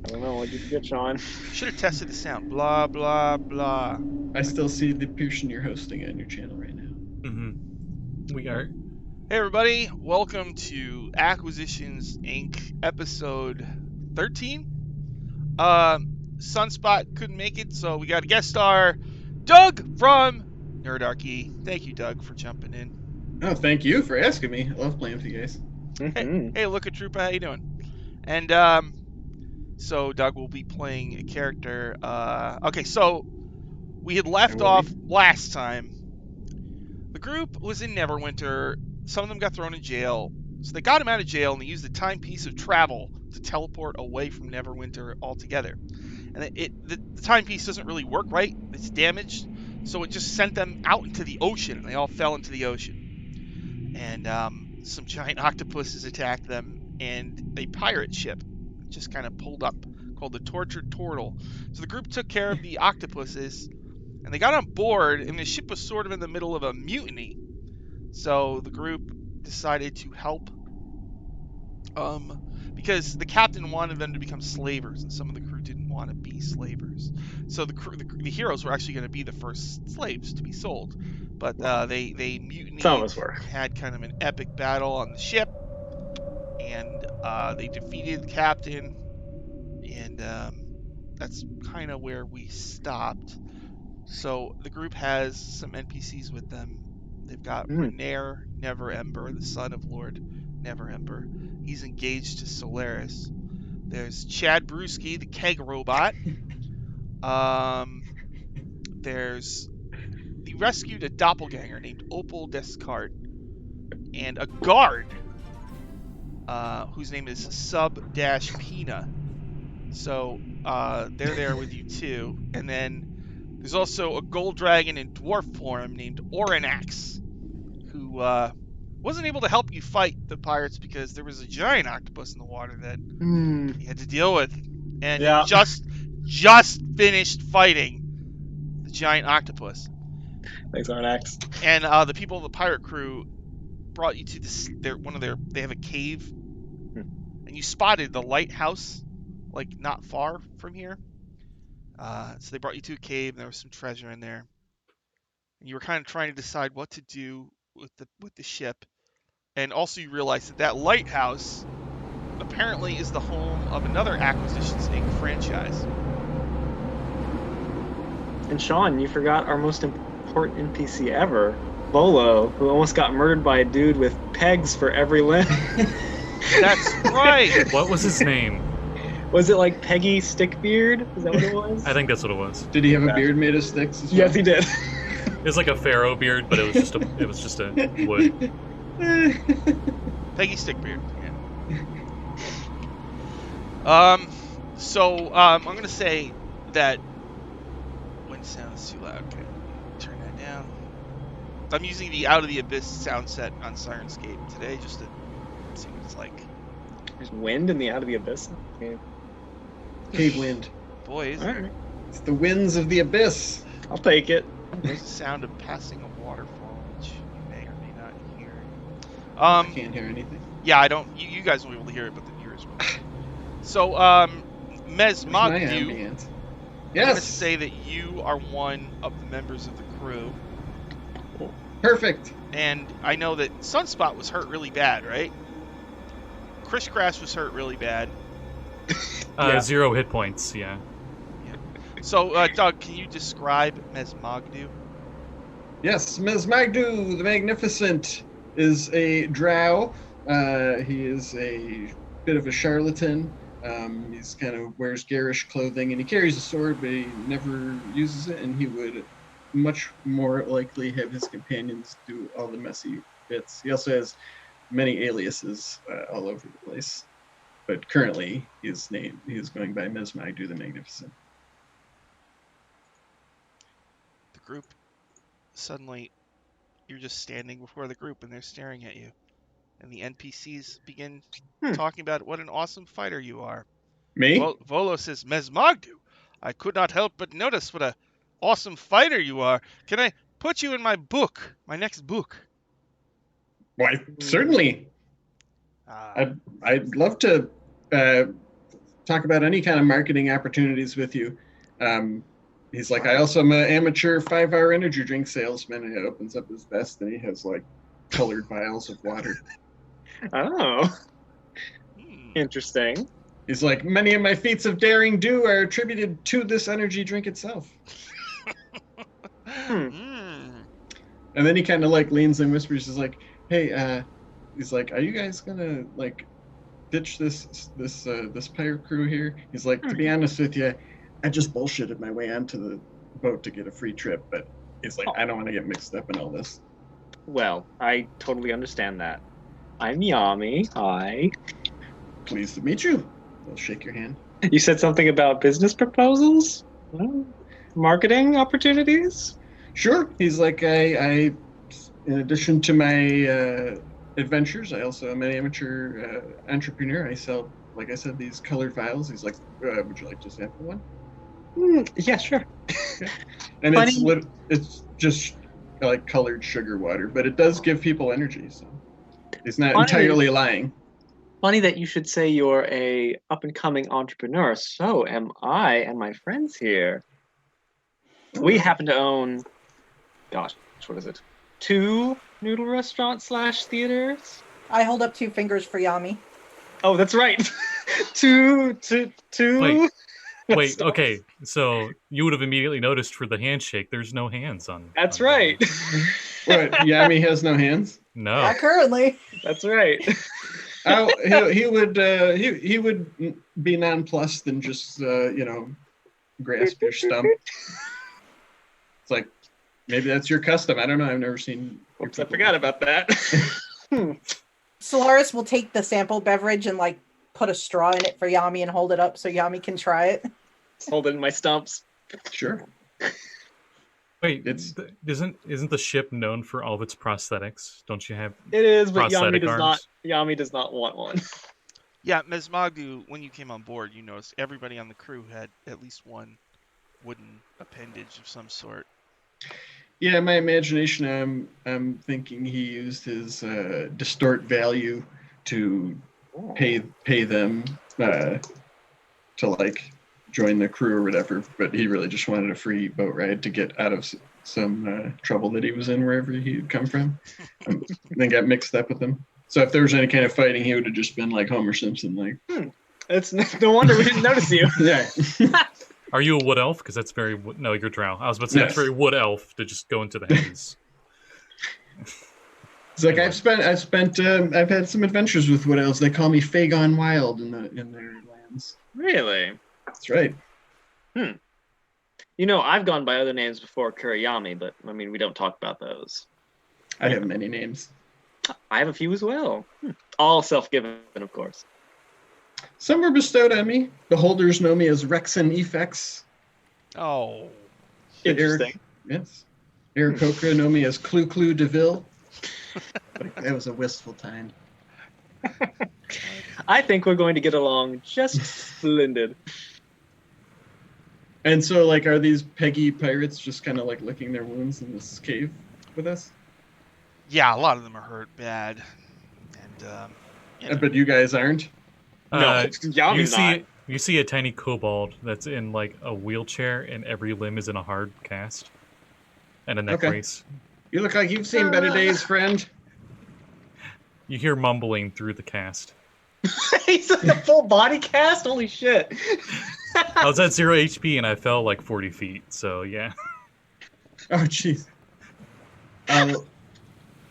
don't know. What did you get, Sean? Should have tested the sound. Blah, blah, blah. I still see the potion you're hosting on your channel right now. We are. Hey, everybody. Welcome to Acquisitions Inc. episode 13. Sunspot couldn't make it, so we got a guest star, Doug from Nerdarchy. Thank you, Doug, for jumping in. Oh, thank you for asking me. I love playing with you guys. Hey, look at Troopa. How you doing? And so Doug will be playing a character. Okay, so we had left off last time. The group was in Neverwinter. Some of them got thrown in jail. So they got him out of jail and they used the timepiece of travel to teleport away from Neverwinter altogether. And the timepiece doesn't really work right. It's damaged. So it just sent them out into the ocean. And they all fell into the ocean. And some giant octopuses attacked them. And a pirate ship just kind of pulled up called the Tortured Turtle. So the group took care of the octopuses. And they got on board, and the ship was sort of in the middle of a mutiny. So the group decided to help, because the captain wanted them to become slavers, and some of the crew didn't want to be slavers. So the heroes were actually going to be the first slaves to be sold, but they mutinied. Some of us were. Had kind of an epic battle on the ship, and they defeated the captain, and that's kind of where we stopped. So the group has some NPCs with them. They've got Renair Neverember, the son of Lord Neverember. He's engaged to Solaris. There's Chad Brewski, the keg robot. They rescued a doppelganger named Opal Descartes. And a guard, whose name is Sub-Pina. So they're there with you too. And then there's also a gold dragon in dwarf form named Oranax, who wasn't able to help you fight the pirates because there was a giant octopus in the water that you had to deal with. And he just finished fighting the giant octopus. Thanks, Oranax. And the people of the pirate crew brought you to they have a cave. And you spotted the lighthouse, like not far from here. So they brought you to a cave, and there was some treasure in there. And you were kind of trying to decide what to do with the ship. And also you realized that lighthouse apparently is the home of another Acquisitions Inc. franchise. And Sean, you forgot our most important NPC ever, Bolo, who almost got murdered by a dude with pegs for every limb. That's right! What was his name? Was it like Peggy Stickbeard? Is that what it was? I think that's what it was. Did he have a beard made of sticks as well? Yes, he did. It was like a pharaoh beard, but it was just a wood. Peggy Stickbeard. Yeah. So I'm gonna say that wind sound is too loud. Okay, turn that down. I'm using the Out of the Abyss sound set on Syrinscape today just to see what it's like. There's wind in the Out of the Abyss. Okay. Cave wind. Boy, is there. It's the winds of the abyss. I'll take it. There's the sound of passing a waterfall, which you may or may not hear. I can't hear anything. Yeah, I don't. You guys won't be able to hear it, but the viewers will. So, Mesmogdu, Yes. I'm going to say that you are one of the members of the crew. Perfect. And I know that Sunspot was hurt really bad, right? Chris Crash was hurt really bad. 0 hit points, yeah. So, Doug, can you describe Mesmogdu? Yes, Mesmogdu the Magnificent is a drow. He is a bit of a charlatan. He's kind of wears garish clothing, and he carries a sword, but he never uses it, and he would much more likely have his companions do all the messy bits. He also has many aliases all over the place, but currently he is going by Mesmogdu the Magnificent. The group, suddenly, you're just standing before the group, and they're staring at you. And the NPCs begin talking about what an awesome fighter you are. Me? Volo says, Mesmogdu, I could not help but notice what a awesome fighter you are. Can I put you in my book, my next book? Why, certainly. I'd love to talk about any kind of marketing opportunities with you. He's like, I also am an amateur 5-hour energy drink salesman. And he opens up his vest and he has like colored vials of water. Oh, Hmm. interesting. He's like, many of my feats of daring do are attributed to this energy drink itself. Hmm. And then he kind of like leans and whispers, he's like, hey, he's like, are you guys gonna like ditch this pirate crew here? He's like, to be honest with you, I just bullshitted my way onto the boat to get a free trip, but he's like, I don't want to get mixed up in all this. Well, I totally understand that. I'm Yami. Hi. Pleased to meet you. I'll shake your hand. You said something about business proposals? Well, marketing opportunities? Sure. He's like, I in addition to my adventures, I also am an amateur entrepreneur. I sell, like I said, these colored vials. He's like, would you like to sample one? Yeah, sure. And Funny. it's just like colored sugar water, but it does give people energy. So he's not Funny. entirely lying. Funny that you should say you're a up-and-coming entrepreneur. So am I and my friends here. We happen to own, gosh, what is it? 2 noodle restaurants / theaters? I hold up 2 fingers for Yami. Oh, that's right. two. Wait, okay. So you would have immediately noticed for the handshake, there's no hands on. That's on right. What? Yami has no hands. No. Not currently. That's right. Oh, he would be nonplussed and just grasp your stump. It's like, maybe that's your custom. I don't know. I've never seen. Oops, I forgot about that. Solaris will take the sample beverage and like put a straw in it for Yami and hold it up so Yami can try it. Hold it in my stumps. Sure. Wait, It's- isn't the ship known for all of its prosthetics? Don't you have? It is, but Prosthetic arms. Yami does not want one. Yeah, Ms. Magu, when you came on board, you noticed everybody on the crew had at least one wooden appendage of some sort. Yeah, in my imagination, I'm thinking he used his distort value to pay them to like join the crew or whatever, but he really just wanted a free boat ride to get out of some trouble that he was in wherever he'd come from. Then got mixed up with them. So if there was any kind of fighting, he would have just been like Homer Simpson, like. It's no wonder we didn't notice you. Yeah. Are you a wood elf? Because that's very no, you're drow. I was about to say Yes. that's very wood elf to just go into the heavens. It's like I've had some adventures with wood elves. They call me Fagon Wild in their lands. Really? That's right. You know, I've gone by other names before Kuriyami, but I mean, we don't talk about those. I have many names. I have a few as well. All self-given, of course. Some were bestowed on me. The holders know me as Rexon Effects. Oh. Interesting. Yes. Aarakocra know me as Clu DeVille. That was a wistful time. I think we're going to get along just splendid. And so, like, are these Peggy pirates just kind of like licking their wounds in this cave with us? Yeah, a lot of them are hurt bad. And, you know. But you guys aren't? No, Yami's not. You see a tiny kobold that's in like a wheelchair, and every limb is in a hard cast, and a neck Okay. brace. You look like you've seen better days, friend. You hear mumbling through the cast. He's in a full body cast? Holy shit. I was at 0 HP and I fell like 40 feet, so yeah. Oh, jeez.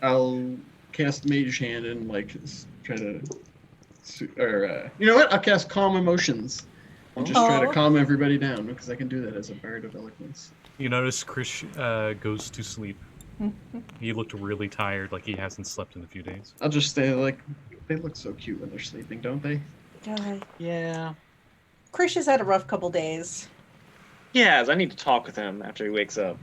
I'll cast Mage Hand and like try to, you know what? I'll cast Calm Emotions and just try to Oh. calm everybody down because I can do that as a Bard of Eloquence. You notice Chris goes to sleep. He looked really tired, like he hasn't slept in a few days. I'll just stay like, they look so cute when they're sleeping, don't they? Yeah. Krish has had a rough couple days. Yes, I need to talk with him after he wakes up.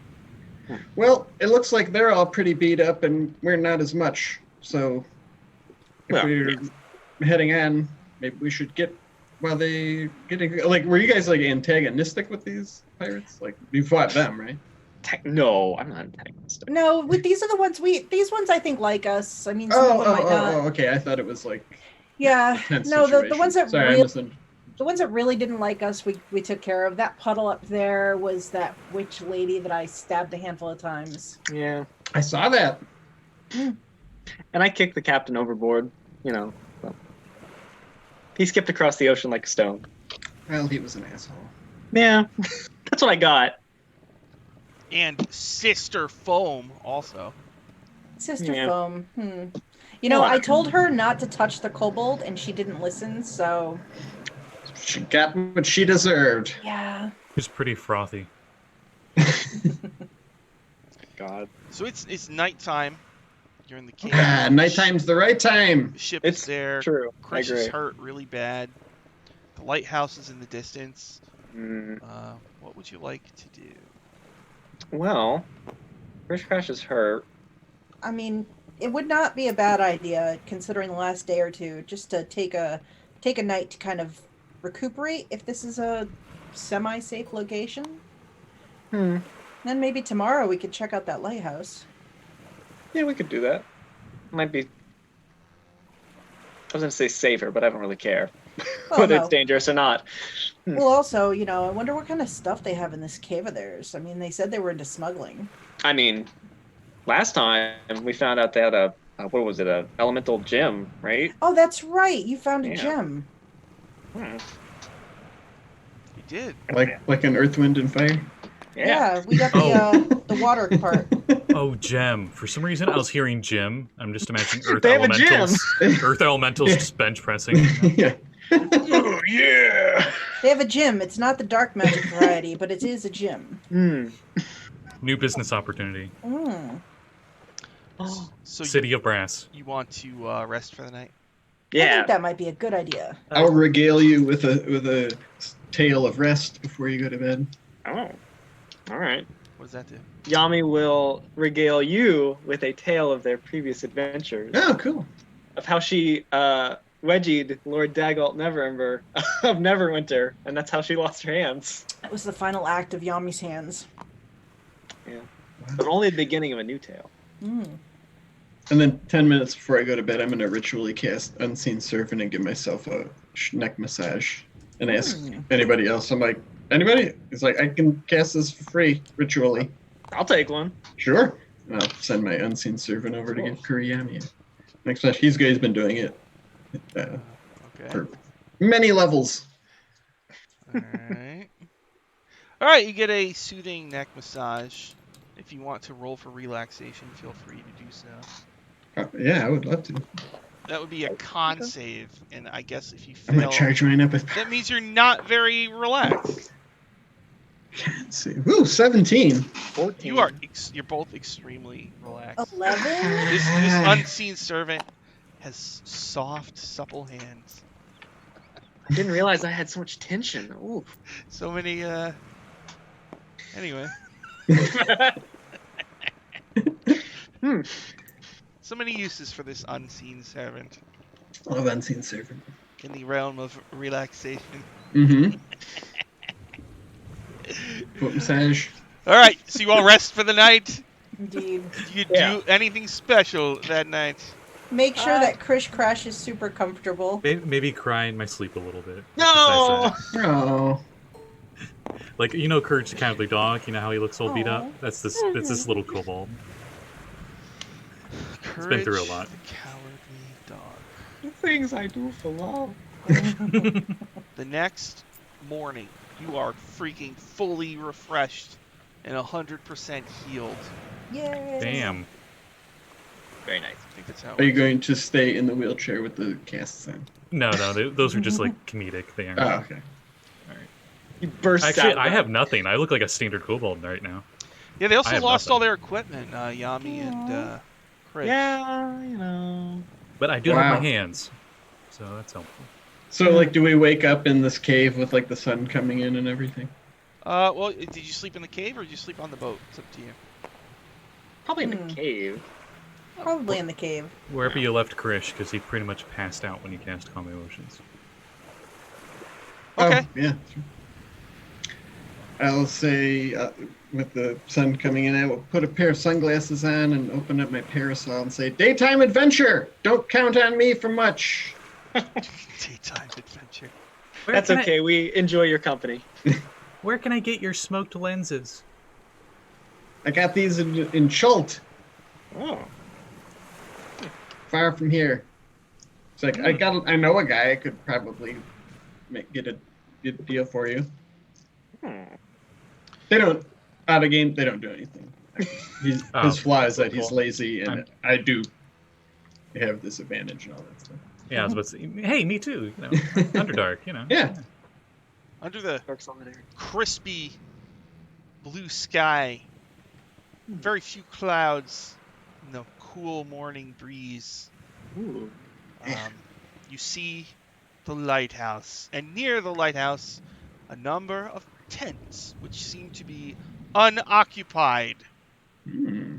Well, it looks like they're all pretty beat up and we're not as much. So if Well, we're heading on, maybe we should get while they getting like, were you guys like antagonistic with these pirates? Like you fought them, right? No, I'm not antagonistic. No, with these are the ones these ones I think like us. I mean, some of them might not. Okay. I thought it was like Yeah. tense No, the situation. ones that Sorry, I really. misunderstood. The ones that really didn't like us, we took care of. That puddle up there was that witch lady that I stabbed a handful of times. Yeah. I saw that. Mm. And I kicked the captain overboard, you know. So. He skipped across the ocean like a stone. Well, he was an asshole. Yeah. That's what I got. And Sister Foam also. Sister Yeah. Foam. You know, Well, I told her not to touch the kobold, and she didn't listen, so... She got what she deserved. Yeah. It was pretty frothy. God. So it's nighttime. You're in the cave. Nighttime's the right time. The ship It's is there. true. Chris I is agree. hurt really bad. The lighthouse is in the distance. Mm, What would you like to do? well, Rich Crash is hurt. I mean, it would not be a bad idea, considering the last day or two, just to take a night to kind of recuperate, if this is a semi-safe location. Hmm. Then maybe tomorrow we could check out that lighthouse. Yeah, we could do that. Might be. I was gonna say safer, but I don't really care Well, whether no. it's dangerous or not. Well, also, you know, I wonder what kind of stuff they have in this cave of theirs. I mean, they said they were into smuggling. I mean, last time we found out they had a what was it, a elemental gem, right? Oh, that's right. You found a Yeah. gem. Hmm. You did. Like an Earth, Wind, and Fire. Yeah, we got the water part. Oh, gem. For some reason, I was hearing gym. I'm just imagining Earth They have a Elementals. Earth Elementals Yeah. just bench pressing. Yeah. Oh yeah. They have a gym. It's not the dark magic variety, but it is a gym. Hmm. New business opportunity. Mm. So City of Brass. you want to rest for the night? I Yeah. think that might be a good idea. I'll regale you with a tale of rest before you go to bed. Oh. All right. What does that do? Yami will regale you with a tale of their previous adventures, Oh, cool. of how she wedgied Lord Daggalt Neverember of Neverwinter, and that's how she lost her hands. That was the final act of Yami's hands. But only the beginning of a new tale. Mm. And then 10 minutes before I go to bed, I'm going to ritually cast Unseen Servant and give myself a neck massage and ask anybody else. I'm like, anybody? It's like, I can cast this for free, ritually. I'll take one. Sure. And I'll send my Unseen Servant over to give Kuriyami a next massage. He's been doing it Okay. for many levels. All right. All right. You get a soothing neck massage. If you want to roll for relaxation, feel free to do so. Yeah, I would love to. That would be a con save, and I guess if you I might fail, charge mine up with that means you're not very relaxed. Let's see. Ooh, 17. 14. You're both extremely relaxed. 11? This unseen servant has soft, supple hands. I didn't realize I had so much tension. Ooh. So many. Anyway, so many uses for this unseen servant I love Unseen Servant. in the realm of relaxation. Mm-hmm. Foot massage. All right, so you all rest for the night. Indeed. Did you Yeah. do anything special that night? Make sure that Krish Crash is super comfortable. Maybe cry in my sleep a little bit. No! Besides that. Oh. Like, you know Courage the Cowardly Dog? You know how he looks all beat up? Aw. That's this little kobold. Courage, been through a lot. the cowardly dog. The things I do for love. The next morning, you are freaking fully refreshed and 100% healed. Yay! Damn. Very nice. I think that's how it Are you works. going to stay in the wheelchair with the casts then? No, those are just like comedic. They aren't. Oh, okay. You burst Actually, out. I have nothing. I look like a standard kobold right now. Yeah, they I also have lost nothing. all their equipment, Yami and Chris. Yeah, you know. But I do Wow. have my hands, so that's helpful. So, like, do we wake up in this cave with, like, the sun coming in and everything? Well, did you sleep in the cave or did you sleep on the boat? It's up to you. Probably in the cave. Probably in the cave. Wherever you left Krish, because he pretty much passed out when you cast Calm Emotions. Okay. Oh, yeah. I'll say, with the sun coming in, I will put a pair of sunglasses on and open up my parasol and say, "Daytime adventure! Don't count on me for much." Daytime adventure. Where That's can okay. We enjoy your company. Where can I get your smoked lenses? I got these in Schult, Oh. far from here. It's like I know a guy I could probably get a good deal for you. They don't out of game. They don't do anything. His flaw is that he's lazy, and I do have this advantage and all that stuff. Yeah, I was about to say, hey, me too. You know, Underdark. You know. Yeah. Under the Dark Solidarity. crispy blue sky, very few clouds, and the cool morning breeze. Ooh. You see the lighthouse, and near the lighthouse, a number of tents, which seem to be unoccupied. Hmm.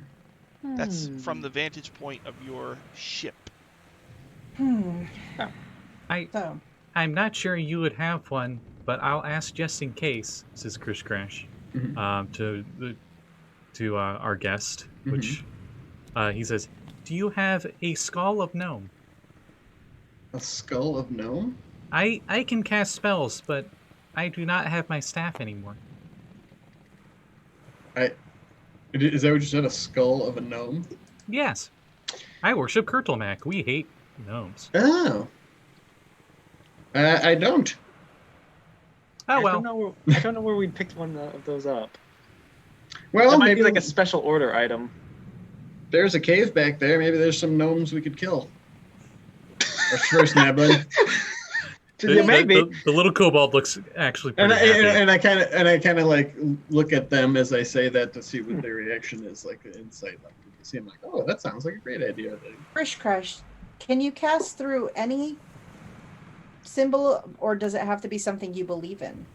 That's from the vantage point of your ship. So, I'm not sure you would have one, but I'll ask just in case, says Chris Crash, to our guest, which he says, "Do you have a skull of gnome?" A skull of gnome? I can cast spells, but I do not have my staff anymore. Is that what you said? A skull of a gnome? Yes, I worship Kurtlemak. We hate gnomes. Oh. I don't. Oh well. I don't know where we picked one of those up. Well, That might maybe be like a special order item. there's a cave back there. Maybe there's some gnomes we could kill. Or first, bud. Maybe. The little kobold looks actually And pretty happy. I kind of like look at them as I say that to see what their reaction is, like an insight. Like you see, I'm like, oh, that sounds like a great idea. Krish Crash, can you cast through any symbol, or does it have to be something you believe in?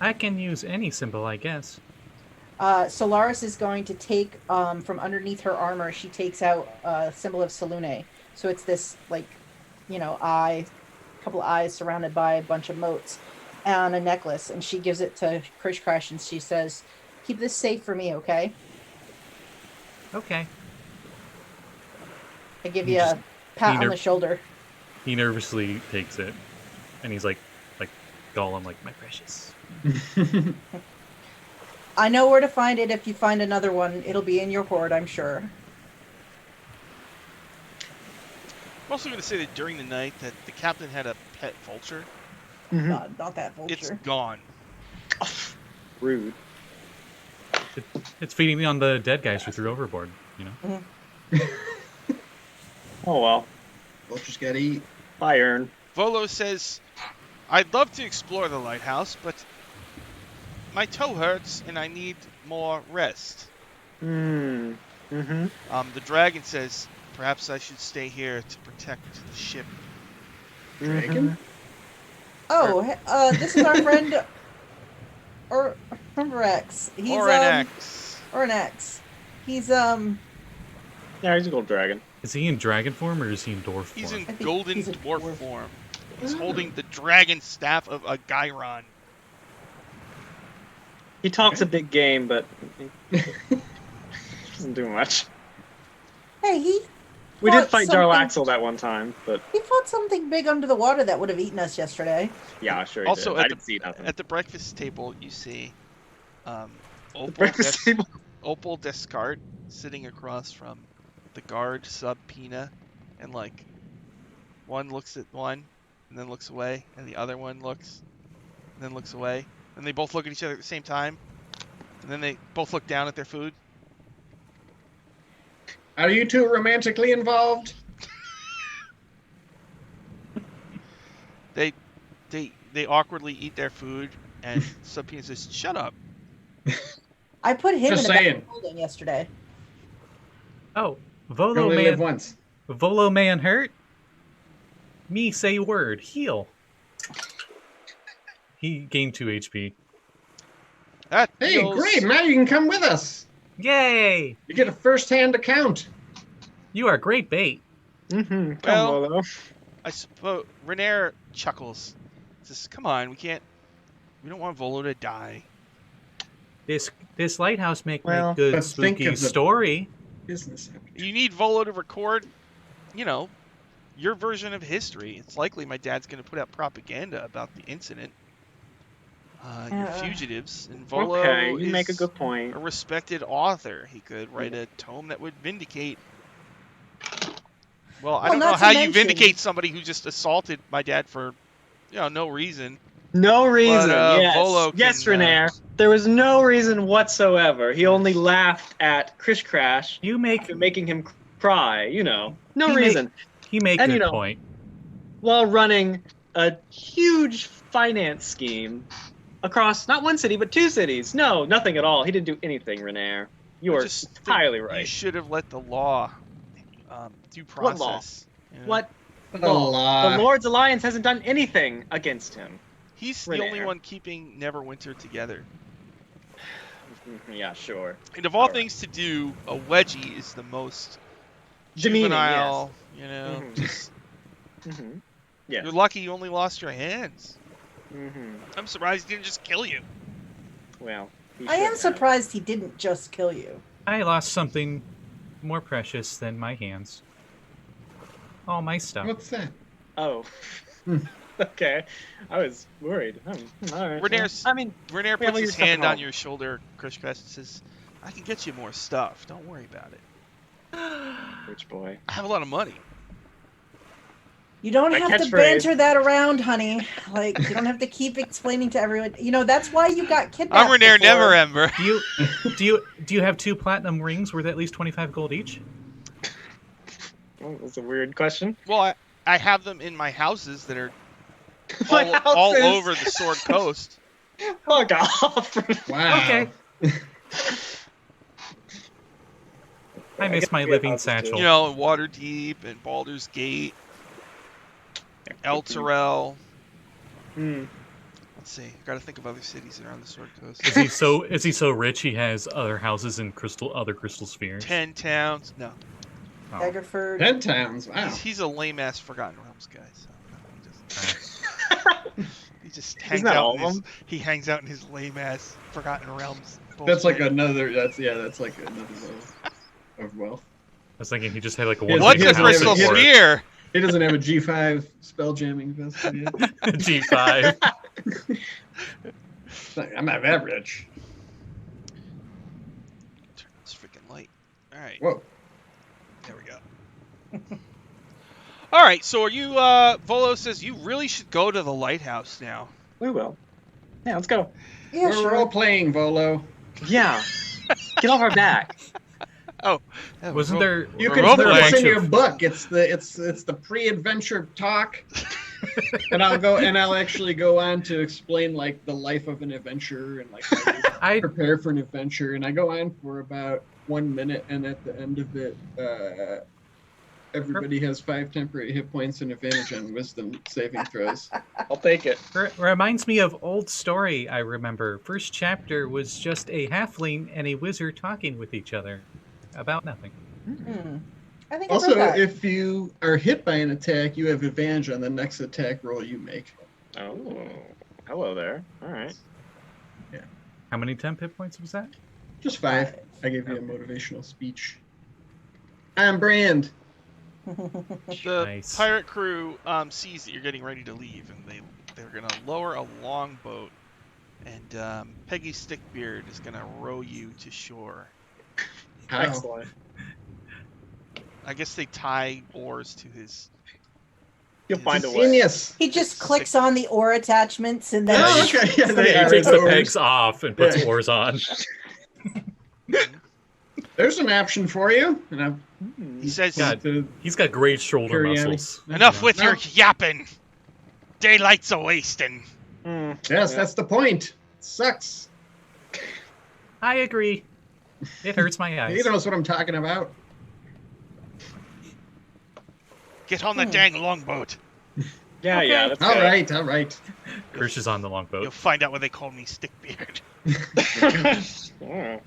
I can use any symbol, I guess. Solaris is going to take from underneath her armor. She takes out a symbol of Selune. So it's this eye, couple of eyes surrounded by a bunch of motes, and a necklace. And she gives it to Krish Crash, and she says, "Keep this safe for me, okay?" Okay. I give you a pat on the shoulder. He nervously takes it, and he's like Gollum, like, my precious. I know where to find it. If you find another one, it'll be in your hoard, I'm sure. I'm also going to say that during the night that the captain had a pet vulture. Not that vulture. It's gone. Rude. It's feeding on the dead guys we threw overboard, you know? Oh well. Vultures gotta eat. Iron. Volo says, "I'd love to explore the lighthouse, but my toe hurts and I need more rest." The The dragon says, "Perhaps I should stay here to protect the ship." Dragon? Oh, this is our friend, Rex. He's Oranax. He's Yeah, he's a gold dragon. Is he in dragon form or is he in dwarf form? He's in think golden he's a dwarf dwarf. form. He's holding the dragon staff of a Gyron. He talks a big game, but he doesn't do much. hey, We did fought fight something- Jarlaxle that one time, but he fought something big under the water that would have eaten us yesterday. yeah, sure he Also, did. I didn't see nothing. at the breakfast table, you see Opal, breakfast table. Opal Descartes sitting across from the guard sub Pina, and like one looks at one and then looks away, and the other one looks and then looks away, and they both look at each other at the same time, and then they both look down at their food. Are you two romantically involved? They awkwardly eat their food, and sub Pina says, "Shut up." I put him Just in a saying. bad holding yesterday. Oh, You Volo only live man, once. Volo man hurt? Me say word, heal. He gained 2 HP. That Hey, feels- great! Now you can come with us. Yay! You get a first-hand account. You are great bait. Come Well- Volo. I suppose Renair chuckles. Says, "Come on, we don't want Volo to die." This lighthouse make Well, a good but think spooky of the- story. Business. You need Volo to record, your version of history. It's likely my dad's going to put out propaganda about the incident. You're fugitives, and Volo Okay, you is make a good point. a respected author. He could write a tome that would vindicate. Well, I Well, don't know not to how you mention- vindicate somebody who just assaulted my dad for, no reason. No reason. Yes. Volo Yes, can, Renair. There was no reason whatsoever. He only laughed at Krish Crash You make after making him cry. No He reason. you make And, good point. While running a huge finance scheme across not one city but 2 cities. No, nothing at all. He didn't do anything, Renair. You I are just think entirely You right. should have let the law due What law? process. you know? What? The law. The Lord's Alliance hasn't done anything against him. He's the only Renair. one keeping Neverwinter together. Yeah, sure. And of all Alright. things to do, a wedgie is the most Demeaning, juvenile. Mhm. Just Mm-hmm. Yeah. you're lucky you only lost your hands. Mm-hmm. I'm surprised he didn't just kill you. Well, he I am should have. surprised he didn't just kill you. I lost something more precious than my hands. All my stuff. What's that? Oh. Hmm. Okay. I was worried. All right. Renair's- I mean, Renair Yeah, puts leave his your stuff at hand on home. your shoulder, Krish Crest, and says, I can get you more stuff. Don't worry about it. rich boy. I have a lot of money. You don't My have to catchphrase. banter that around, honey. Like, you don't have to keep explaining to everyone. That's why you got kidnapped. I'm Renair before. Never Ember. Do you have 2 platinum rings worth at least 25 gold each? Oh, that's a weird question. Well, I have them in my houses that are My all houses. over the Sword Coast. Fuck off. Wow. Okay. I miss guess my we have living houses, too. satchel. You know, Waterdeep and Baldur's Gate, El Terrell. Hmm. Let's see. Got to think of other cities that are on the Sword Coast. Is he so rich he has other houses in other crystal spheres? 10 towns. No, Oh. Daggerford. 10 towns. Wow. he's a lame ass Forgotten Realms guy. So he just hangs not out. all In of his, them. he hangs out in his lame ass Forgotten Realms. That's like bullshit. another. That's like another level of wealth. I was thinking he just had like a He one. has- What's he a has an crystal average- sphere? He doesn't have a G5 spell jamming vest yet. G5. I'm not average. Turn this freaking light. All right. Whoa. There we go. All right, so are you? Volo says you really should go to the lighthouse now. We will. Yeah, let's go. Yeah, We're sure. role playing, Volo. Yeah. Get off our back. Wasn't there? You We're can role put playing. this in your book. It's the pre-adventure talk, and I'll actually go on to explain like the life of an adventurer and like how you I prepare for an adventure. And I go on for about 1 minute, and at the end of it, everybody has 5 temporary hit points and advantage on wisdom saving throws. I'll take it. reminds me of old story. I remember first chapter was just a halfling and a wizard talking with each other about nothing. I think I Also, read that. if you are hit by an attack, you have advantage on the next attack roll you make. Oh. Hello there. All right. How many temp hit points was that? Just 5. I gave you a motivational speech. I'm Brand. The Nice. pirate crew sees that you're getting ready to leave, and they're gonna lower a longboat, and Peggy Stickbeard is gonna row you to shore. How? Excellent. I guess they tie oars to his. You'll find a way. Genius. He just clicks on the oar attachments and then. Oh, okay. Yeah, He they are takes the oars. pegs off and puts Yeah. oars on. There's an option for you. And He says, God. He's got great shoulder Curiosity. muscles. "Enough with No. your yapping. Daylight's a wasting." Hmm. yes, Yeah. that's the point. It sucks. I agree. It hurts my He eyes. knows what I'm talking about. Get on the dang longboat. Yeah, Okay. yeah. That's All good. right, all right. Kirsch is on the You'll longboat. find out why they call me Stickbeard. Oh,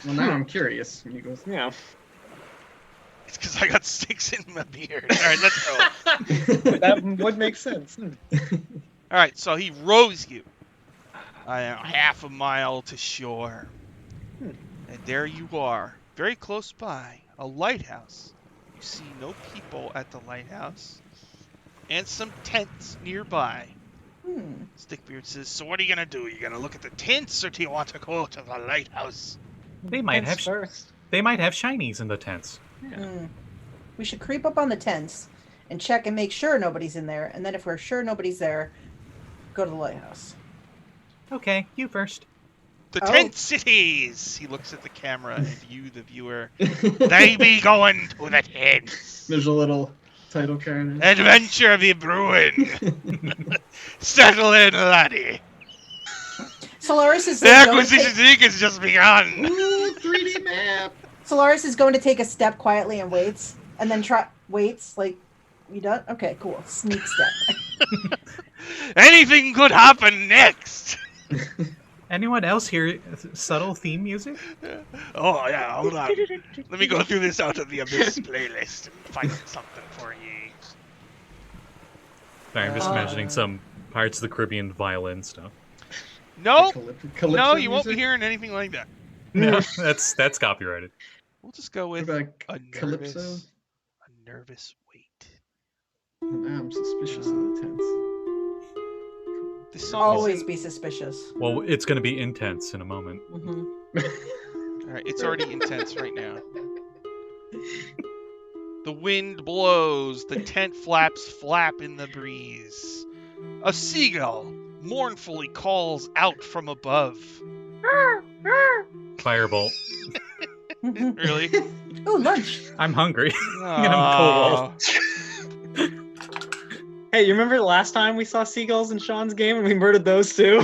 Well, now I'm curious. And he goes, yeah. It's because I got sticks in my beard. All right, let's go. That would make sense. Hmm. All right, so he rows you half a mile to shore. And there you are, very close by, a lighthouse. You see no people at the lighthouse. and some tents nearby. Hmm. Stickbeard says, so what are you going to do? You going to look at the tents, or do you want to go to the lighthouse? They might have first. they might have shinies in the tents. Yeah. Hmm. We should creep up on the tents and check and make sure nobody's in there. And then if we're sure nobody's there, go to the lighthouse. Okay, you first. The Oh. tent cities! He looks at the camera and you, the viewer. They be going to the tents. There's a little title card. Adventure be brewing. Settle in, laddie. Solaris is The acquisition league has just begun. Ooh, 3D map. Solaris is going to take a step quietly and waits, and then waits like, you done? Okay, cool. Sneak step. Anything could happen next. Anyone else hear subtle theme music? Oh, yeah, hold on. Let me go through this out of the Abyss playlist and find something for ye. Sorry, I'm just imagining some Pirates of the Caribbean violin stuff. Nope. Calypso No, you won't be music? hearing anything like that. No, that's copyrighted. We'll just go with What about a Calypso? nervous wait. Now I'm suspicious of the tents. This song Always be suspicious. Well, it's going to be intense in a moment. Mm-hmm. Alright, it's already intense right now. The wind blows, the tent flaps flap in the breeze. A seagull mournfully calls out from above. Firebolt. Really? Ooh, lunch. I'm hungry. Oh. Hey, you remember the last time we saw seagulls in Sean's game and we murdered those too?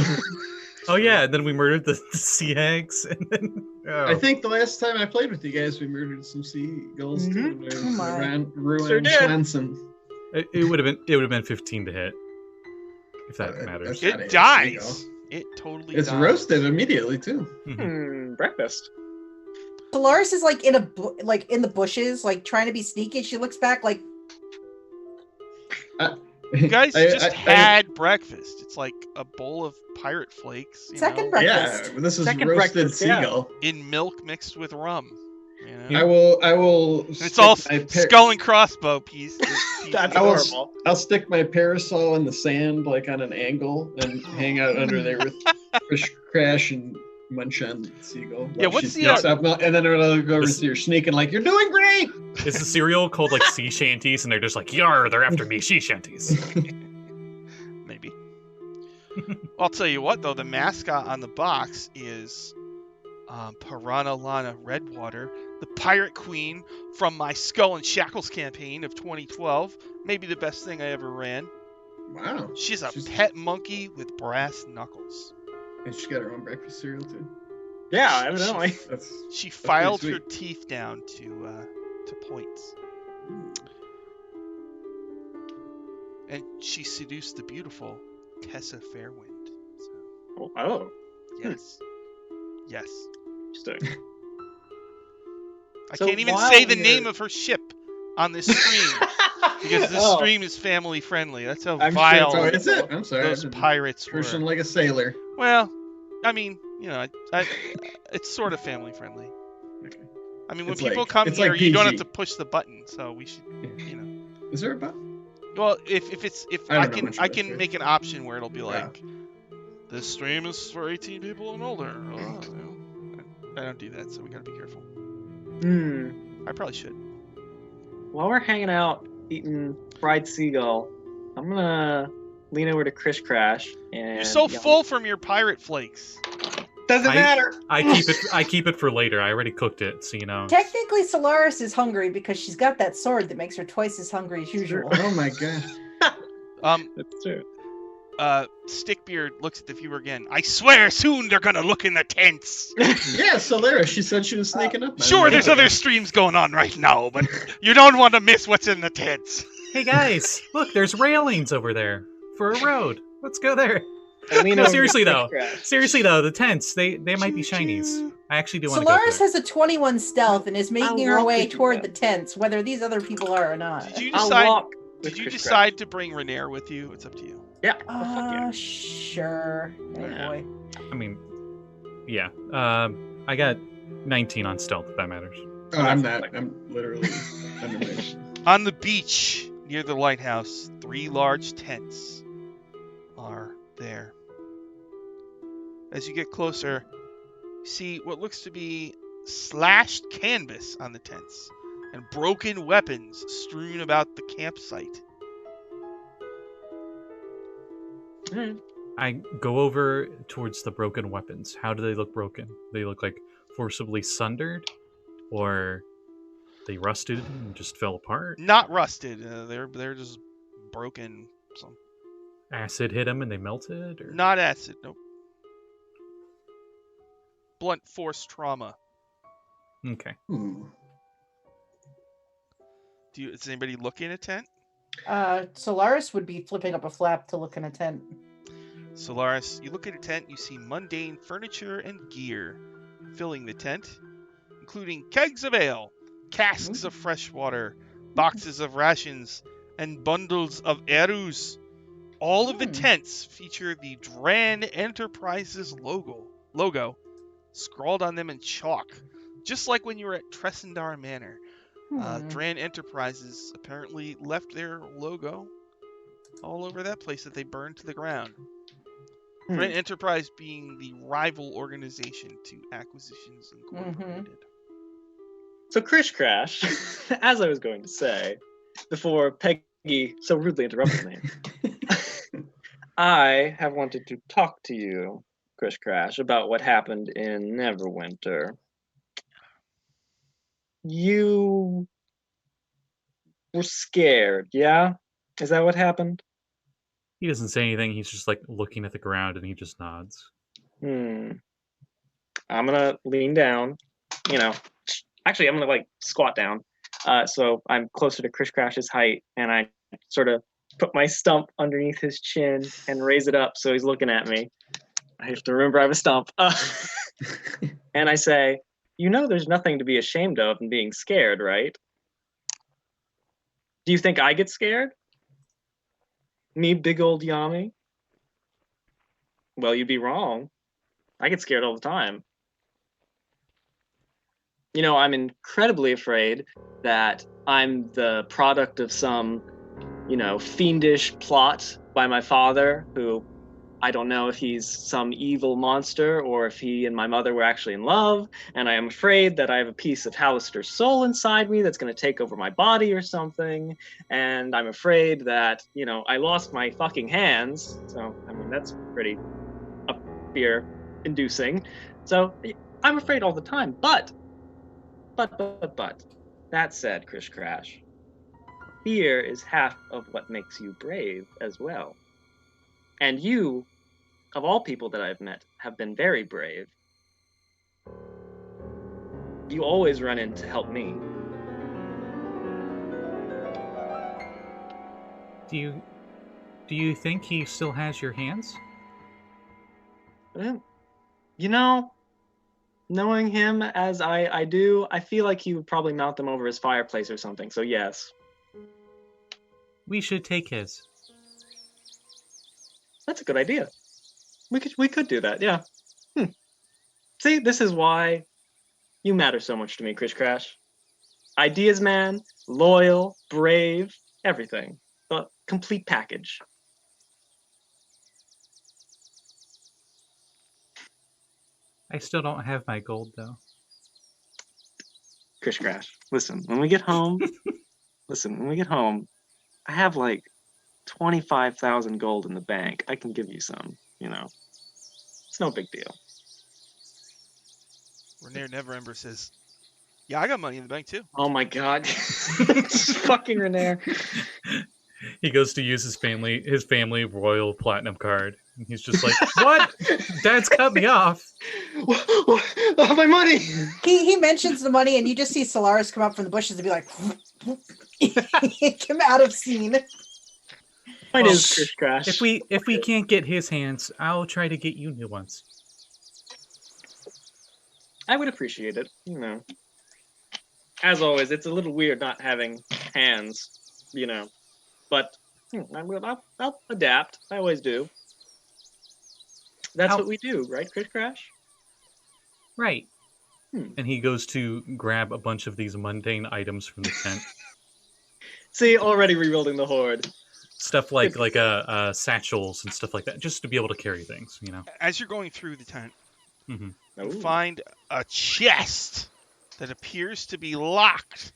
Oh yeah, and then we murdered the sea hags, and then I think the last time I played with you guys, we murdered some seagulls too. Oh my. Around Ruin Sure did. Swenson. it would have been 15 to hit, if that matters. that's- It dies. It totally It's dies. roasted immediately too. Breakfast. Solaris is like in in the bushes, like trying to be sneaky. She looks back like, You guys I- just I- had breakfast. It's like a bowl of pirate flakes, you Second know, breakfast. Yeah, this is Second roasted breakfast, yeah. seagull. in milk mixed with rum. You know? I will. It's stick all my skull and crossbow piece. That's I will- horrible. I'll stick my parasol in the sand, like on an angle, and hang out under there with Crash and munch on the seagull. Yeah, while what's she the, sneaks up, and then I'll go over This- to your sneaking, like, you're doing great! Is the cereal called like sea shanties, and they're just like, yar, they're after me, sea shanties. Maybe. I'll tell you what, though, the mascot on the box is Piranha Lana Redwater, the pirate queen from my Skull and Shackles campaign of 2012. Maybe the best thing I ever ran. Wow. She's a pet monkey with brass knuckles. And she's got her own breakfast cereal, too. Yeah, evidently. That's She filed pretty her teeth down to points. And she seduced the beautiful Tessa Fairwind. So, Oh, yes. Yes. interesting. I So can't even while say the you're- name of her ship on this stream because this Oh, stream is family friendly. That's how I'm sure vile Oh, is it? I'm sorry. those I've been pirates were. cursing like a sailor. Well, I mean, you know, it's sort of family friendly. Okay. I mean, when It's people like- come it's here, like you don't have PG. to push the button, so we should, you know. Is there a button? Well, if I don't I know can much I about can it. make an option where it'll be Yeah. like, this stream is for 18 people and older. You know. I don't do that, so we gotta be careful. I probably should. While we're hanging out eating fried seagull, I'm gonna lean over to Krish Crash and You're so yell, full from your pirate flakes. Doesn't I- matter. I keep it for later. I already cooked it, so you know. technically Solaris is hungry because she's got that sword that makes her twice as hungry as usual. Oh my gosh. That's true. Stickbeard looks at the viewer again. I swear, soon they're gonna look in the tents. Yeah, Solaris. She said she was sneaking up. Sure, there's other streams going on right now, but you don't want to miss what's in the tents. Hey guys, look, there's railings over there for a road. Let's go there. I lean No, over to seriously, Krish though. Crash. Seriously though, the tents, they might be shinies. I actually do want to go Solaris there. has a 21 stealth and is making I'll her walk way with you toward then. the tents, whether these other people are or not. Did you I'll decide? walk with Did you Krish decide to bring Renair with you? It's up to you. Crash. Yeah. Oh, fuck yeah. Sure. Oh Yeah. boy. I mean, yeah. I got 19 on stealth, if that matters. Oh, I'm not. I'm literally. I'm amazed. On the beach Near the lighthouse, 3 large tents are there. As you get closer, you see what looks to be slashed canvas on the tents and broken weapons strewn about the campsite. I go over towards the broken weapons. How do they look broken? They look like forcibly sundered, or they rusted and just fell apart? Not rusted. They're just broken. Some Acid hit them and they melted? Or... not acid. Nope. Blunt force trauma. Okay. Is anybody looking at a tent? Solaris would be flipping up a flap to look in a tent. Solaris, you look at a tent, you see mundane furniture and gear filling the tent, including kegs of ale, casks of fresh water, boxes of rations, and bundles of arrows. All of the tents feature the Dran Enterprises logo scrawled on them in chalk, just like when you were at Tressendar Manor. Dran Enterprises apparently left their logo all over that place that they burned to the ground. Dran Enterprise being the rival organization to Acquisitions Incorporated. So Krish Crash, as I was going to say, before Peggy so rudely interrupted me, I have wanted to talk to you, Krish Crash, about what happened in Neverwinter. You were scared, yeah? Is that what happened? He doesn't say anything. He's just like looking at the ground and he just nods. I'm gonna lean down, actually I'm gonna like squat down. So I'm closer to Krish Crash's height, and I sort of put my stump underneath his chin and raise it up so he's looking at me. I have to remember I have a stump. And I say, there's nothing to be ashamed of in being scared, right? Do you think I get scared? Me, big old Yami? Well, you'd be wrong. I get scared all the time. I'm incredibly afraid that I'm the product of some, fiendish plot by my father, who I don't know if he's some evil monster or if he and my mother were actually in love. And I am afraid that I have a piece of Hallister's soul inside me that's going to take over my body or something. And I'm afraid that, I lost my fucking hands. So, that's pretty fear-inducing. So I'm afraid all the time. But, that said, Krish Crash, fear is half of what makes you brave as well. And you, of all people that I've met, have been very brave. You always run in to help me. Do you think he still has your hands? Knowing him as I do, I feel like he would probably mount them over his fireplace or something, so yes. We should take his. That's a good idea. We could do that, yeah. See, this is why you matter so much to me, Krish Crash. Ideas man, loyal, brave, everything. The complete package. I still don't have my gold, though. Krish Crash, listen, when we get home, I have like 25,000 gold in the bank. I can give you some, It's no big deal. Renair Neverember says, yeah, I got money in the bank too. Oh my god. Fucking Renair. He goes to use his family royal platinum card. And he's just like, what? Dad's cut me off. My money. He mentions the money, and you just see Solaris come up from the bushes and be like, come out of scene. Point is, Krish Crash. If we can't get his hands, I'll try to get you new ones. I would appreciate it, As always, it's a little weird not having hands, But I'll adapt. I always do. That's what we do, right, Krish Crash? Right. And he goes to grab a bunch of these mundane items from the tent. See, already rebuilding the horde. Stuff like satchels and stuff like that, just to be able to carry things. You know. As you're going through the tent, Hmm. you Ooh. find a chest that appears to be locked.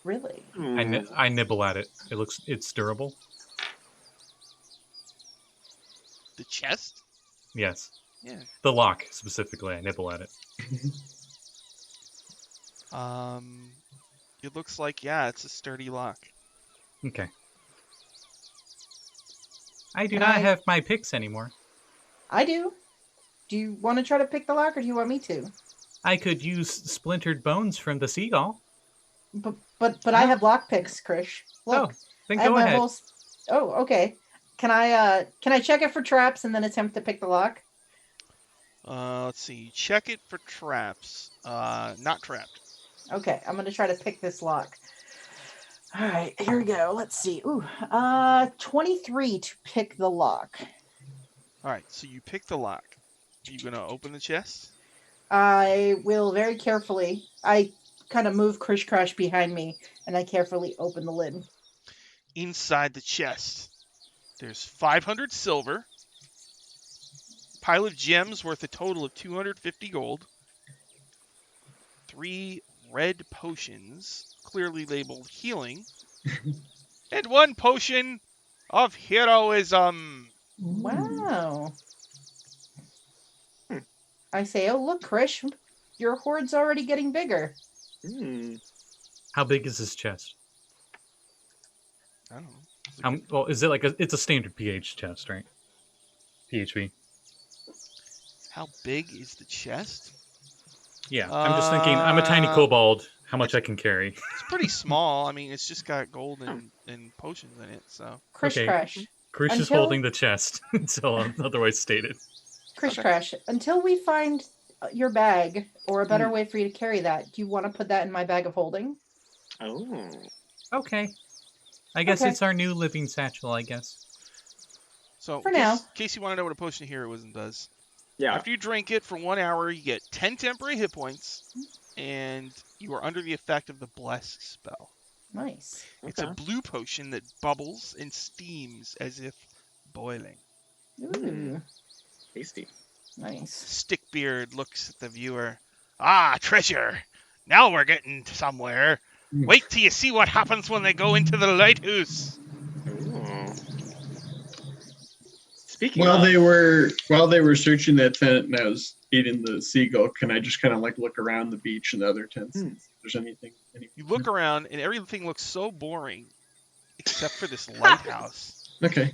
Really? I nibble at it. It's durable. The chest? Yes. Yeah. The lock specifically, I nibble at it. It looks like, yeah, it's a sturdy lock. Okay. I do Can not I- have my picks anymore. I do. Do you want to try to pick the lock, or do you want me to? I could use splintered bones from the seagull. But I have lock picks, Krish. Look, Oh, then I have go my ahead. whole. Oh, okay. Can I check it for traps and then attempt to pick the lock? Let's see. Check it for traps. Not trapped. Okay, I'm gonna try to pick this lock. All right, here we go. Let's see. Ooh, 23 to pick the lock. All right, so you pick the lock. Are you gonna open the chest? I will very carefully. I kind of move Krish Crash behind me, and I carefully open the lid. Inside the chest, there's 500 silver, pile of gems worth a total of 250 gold, 3 red potions, clearly labeled healing, and 1 potion of heroism. Wow. I say, oh look, Krish, your hoard's already getting bigger. How big is this chest? I don't know. Well, is it it's a standard pH chest, right? PHB. How big is the chest? Yeah, I'm just thinking. I'm a tiny kobold. How much I can carry? It's pretty small. I mean, it's just got gold and potions in it. So Krish Okay. Crash. Krish is Until- holding the chest until otherwise stated. Krish Okay. Crash, until we find your bag or a better way for you to carry that, do you want to put that in my bag of holding? Oh. Okay. I guess Okay. it's our new living satchel, I guess. So For in case- now. in case you want to know what a potion of heroism does, Yeah. after you drink it for 1 hour, you get 10 temporary hit points, and you are under the effect of the Bless spell. Nice. It's a blue potion that bubbles and steams as if boiling. Ooh, Tasty. nice. Stickbeard looks at the viewer. Ah, treasure! Now we're getting somewhere. Wait till you see what happens when they go into the lighthouse. Ooh. Speaking While of, they were searching that tent and I was eating the seagull, can I just kind of like look around the beach and the other tents? If there's anything. You look around, and everything looks so boring, except for this lighthouse. Okay.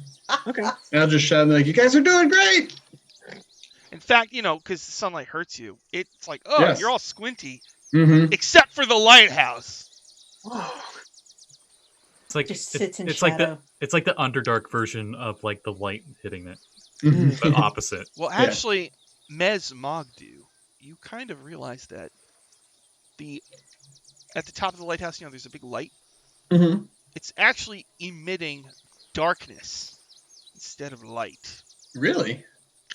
okay. And I'll just shout like, "You guys are doing great!" In fact, because the sunlight hurts you, it's like, oh, Yes. you're all squinty, Mm-hmm. except for the lighthouse. It's like Just sits in it's like shadow. it's like the Underdark version of like the light hitting it, Mm-hmm. but opposite. Well, actually, Mez Mogdu, you kind of realize that at the top of the lighthouse, there's a big light. Mm-hmm. It's actually emitting darkness instead of light. Really?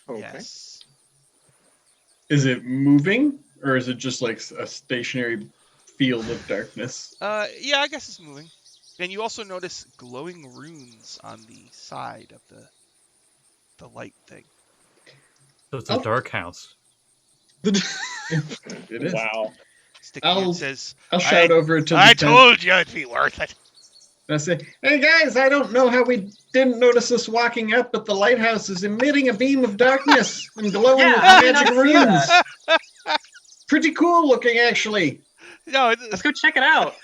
Okay. Yes. Is it moving, or is it just like a stationary field of darkness? Yeah, I guess it's moving. And you also notice glowing runes on the side of the light thing. So it's a dark house. It is. Wow. Stickman says, I'll shout over to the I tent. told you it'd be worth it. I say, "Hey guys, I don't know how we didn't notice this walking up, but the lighthouse is emitting a beam of darkness and glowing Yeah, with how did I magic not see runes. that? Pretty cool looking, actually. No, Let's go check it out.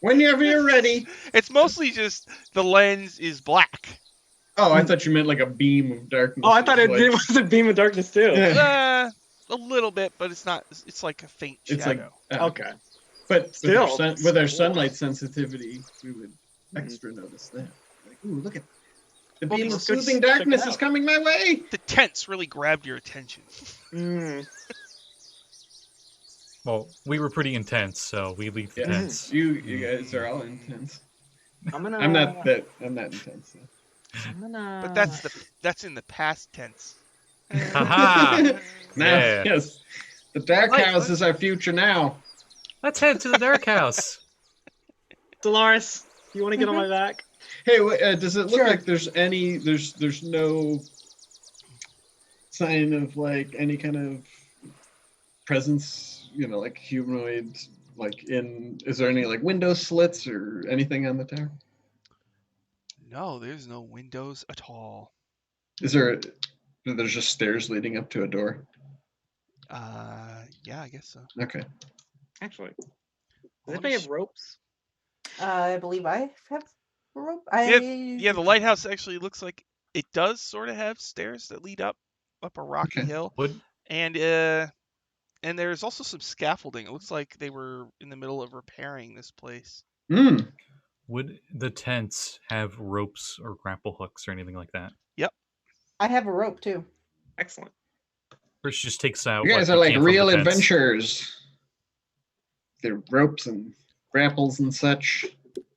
Whenever you're ready." it's mostly just the lens is black. Oh, I thought you meant like a beam of darkness. Oh, I thought it Like- was a beam of darkness too. Yeah. A little bit, but it's not. It's like a faint It's like, shadow. Okay. but Still, with our cool. sunlight sensitivity, we would extra notice that. Like, ooh, look at the Well, beam of let's go soothing check it darkness out. is coming my way. The tents really grabbed your attention. Well, we were pretty intense, so we leave the Yeah. tents. You guys are all intense. I'm gonna. I'm not intense. So. I'm gonna. But that's in the past tense. Haha! Now, Yeah. yes, the dark Wait, house what? is our future now. Let's head to the dark house. Solaris, you want to get on my back? Hey, wait, does it look Sure. like there's no sign of like any kind of presence, like humanoid, is there any like window slits or anything on the tower? No, there's no windows at all. There's just stairs leading up to a door? Yeah, I guess so. Okay. Actually, does Well, anybody have ropes? I believe I have a rope. Yeah, the lighthouse actually looks like it does sort of have stairs that lead up a rocky Okay. hill, Would and there's also some scaffolding. It looks like they were in the middle of repairing this place. Mm. would the tents have ropes or grapple hooks or anything like that? I have a rope too. Excellent. First, just takes out. You guys what are he like can from the real tents. adventurers. There are ropes and grapples and such.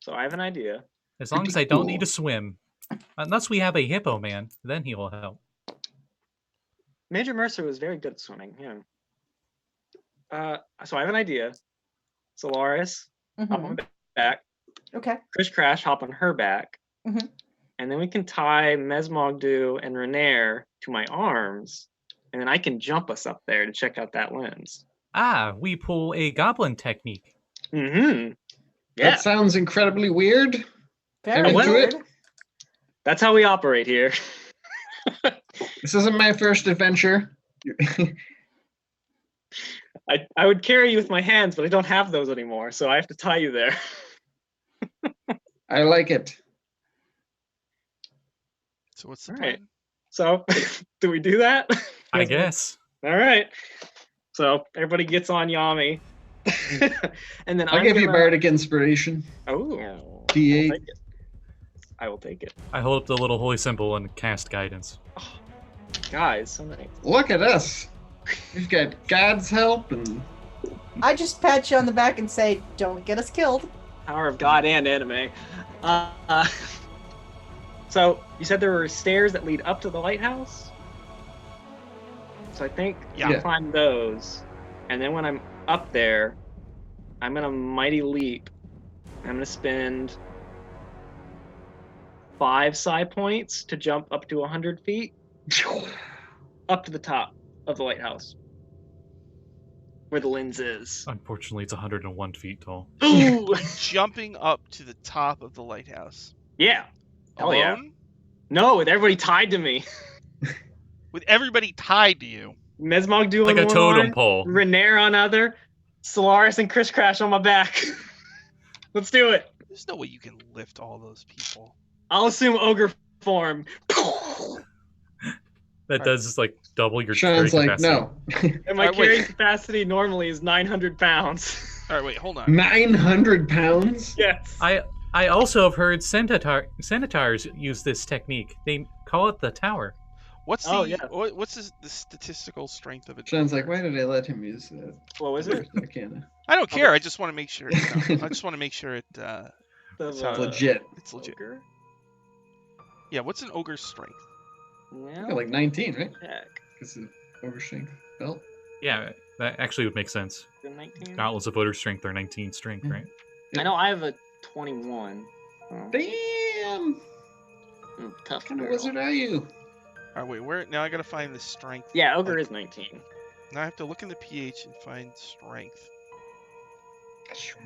So I have an idea. As long as I don't need to swim, unless we have a hippo man, then he will help. Major Mercer was very good at swimming. Yeah. So I have an idea. Solaris, hop on Mhm. my back. Okay. Chris Crash, hop on her back. Mhm. And then we can tie Mesmogdu and Renair to my arms, and then I can jump us up there to check out that lens. Ah, we pull a goblin technique. Mm-hmm. Yeah, That sounds incredibly weird. Very I'm into weird. it. that's how we operate here. This isn't my first adventure. I would carry you with my hands, but I don't have those anymore, so I have to tie you there. I like it. So what's the All plan? right. So, do we do that? I guess. All right. So everybody gets on Yami, and then I'll give you bardic inspiration. Oh, D8. I will take it. I hold up the little holy symbol and cast guidance. Guys, so nice. Look at us. We've got God's help and I just pat you on the back and say, "Don't get us killed." Power of God and anime. So you said there were stairs that lead up to the lighthouse. So I think Yeah. I'll climb those, and then when I'm up there, I'm gonna mighty leap. I'm gonna spend 5 psi points to jump up to 100 feet, up to the top of the lighthouse, where the lens is. Unfortunately, it's 101 feet tall. Ooh, Jumping up to the top of the lighthouse. yeah. Hell yeah. Alone? No, with everybody tied to me. With everybody tied to you. Mesmogdu Like on a one totem line, pole. Renair on other, Solaris and Chris Crash on my back. Let's do it. There's no way you can lift all those people. I'll assume ogre form. That does like double your Sean's carry like, capacity. no. And my Alright, wait. carrying capacity normally is 900 pounds. All right, wait, hold on. 900 pounds? Yes. I also have heard centaurs use this technique. They call it the tower. What's Oh, the yeah. what's the statistical strength of it? Sean's like, why did I let him use that? What was it? Arcana. I don't care. I just want to make sure. I just want to make sure it. It's how- Legit. It's legit. Ogre? Yeah. What's an ogre's strength? Yeah. Like 19, right? Heck. Because of overstrength belt. Yeah, that actually would make sense. Good 19. Gauntlets of voter strength are 19 strength, Hmm. right? I know I have a 21. Oh, Damn! tough What kind of girl. wizard are you? All right, wait. Where now? I gotta find the strength. Yeah, ogre is 19. Now I have to look in the pH and find strength.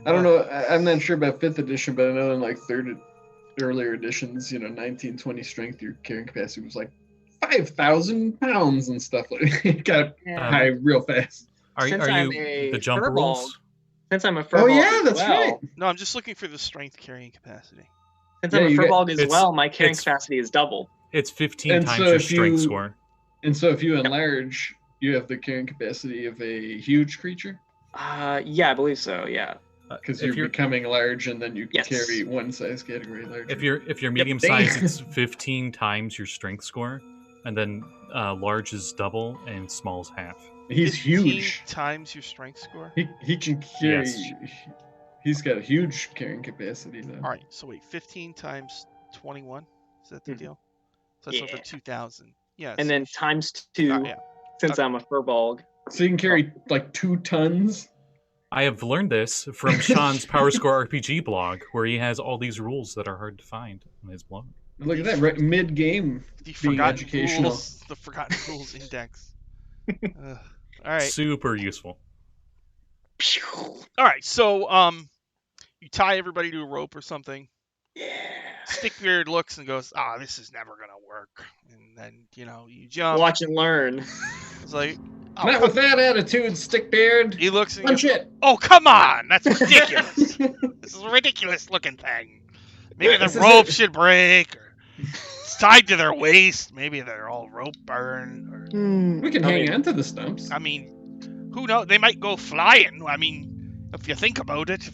I don't know. I'm not sure about 5th edition, but I know in like earlier editions, 1920 strength, your carrying capacity was like 5,000 pounds and stuff. Like it got Yeah. high real fast. Are Since you I'm a the jump furball, rules? Since I'm a Oh furball yeah, as that's well, right. No, I'm just looking for the strength carrying capacity. Since Yeah, I'm a you get- furball as it's- well, my carrying it's- capacity is double. It's 15 And times so your if strength you- score. And so if you enlarge, you have the carrying capacity of a huge creature Yeah, I believe so. Yeah. because If you're becoming large, and then you can Yes. carry one size category larger. If you're medium Damn. size, it's 15 times your strength score, and then large is double and small is half. He's 15 huge. times your strength score. He can carry. Yes. He's got a huge carrying capacity though. All right. So wait, 15 times 21. Is that the Mhm. deal? So that's over Yeah. 2,000. Yeah. And so- then times 2, yeah. since I'm a furball. So you can carry like 2 tons. I have learned this from Sean's Power Score RPG blog, where he has all these rules that are hard to find on his blog. Look at that, right mid-game. The Being forgotten educational. rules. The forgotten rules index. All right. Super useful. All right. So you tie everybody to a rope or something. Yeah. Stickbeard looks and goes, this is never gonna work. And then you jump. Watch and learn. It's like, Not with that attitude, Stickbeard. He looks and Punch goes, it. "Oh, come on! That's ridiculous. This is a ridiculous looking thing. Maybe the This is rope it. should break, or it's tied to their waist. Maybe they're all rope burned. Or We can hang on to the stumps. I mean, who knows? They might go flying. I mean, if you think about it,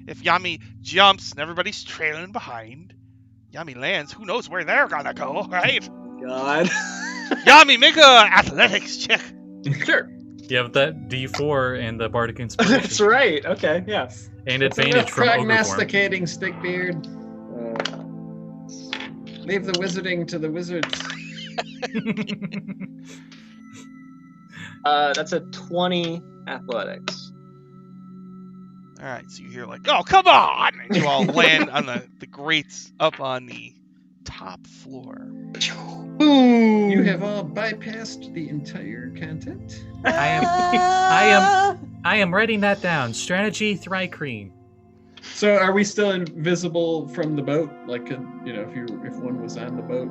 if Yami jumps and everybody's trailing behind, Yami lands. Who knows where they're gonna go, right? God. Yami, make a athletics check. Sure. You have that D4 and the Bardic Inspiration. That's right. Okay. Yes. And That's advantage enough from Ogre form. prognosticating, Stickbeard. Leave the wizarding to the wizards. That's a 20 athletics. All right, so you hear like, "Oh, come on!" And you all land on the grates up on the top floor. Boom. You have all bypassed the entire content. I am writing that down. Strategy Thrycreen. So, are we still invisible from the boat? Like, if one was on the boat,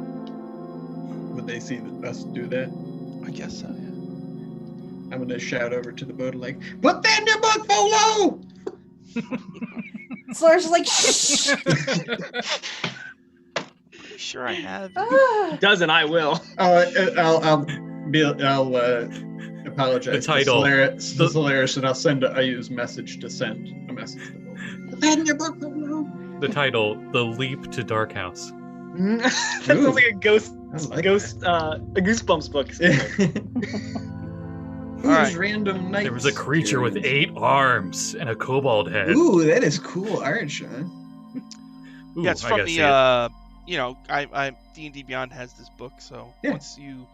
would they see us do that? I guess so, yeah. I'm gonna shout over to the boat like, "Put that in your book, Folo!" Solaris is like, shh. Pretty sure I have. Doesn't I will. I'll apologize The title. to Solaris, and I'll use message to send a message to boat. Put that in your book, Folo! The title, The Leap to Dark House. That sounds like a ghost, I like a Goosebumps book. Who's Alright. random knights? There was a creature with 8 arms and a kobold head. Ooh, that is cool art, Sean. Ooh, Yeah, it's I from gotta see the it. D&D Beyond has this book, so Yeah. once you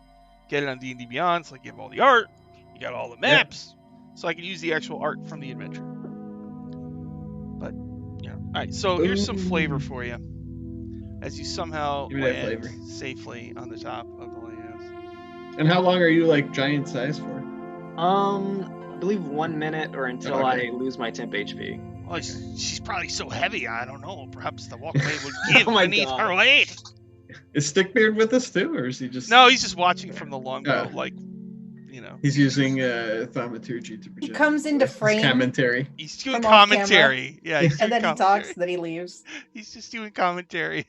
get it on D&D Beyond, it's like you have all the art, you got all the maps, so I can use the actual art from the adventure. But all right. So here's some flavor for you, as you somehow Give me that land flavor. safely on the top of the lighthouse. And how long are you like giant size for? I believe 1 minute or until Okay. I lose my temp HP. Well, she's probably so heavy, I don't know. Perhaps the walkway would give Oh my beneath God. her weight. Is Stickbeard with us too, or is he just? No, he's just watching from the longboat, Oh. like, He's using thaumaturgy to project. He comes into his frame. commentary. He's doing From off commentary. Yeah, he's doing And then he commentary. talks, then he leaves. He's just doing commentary.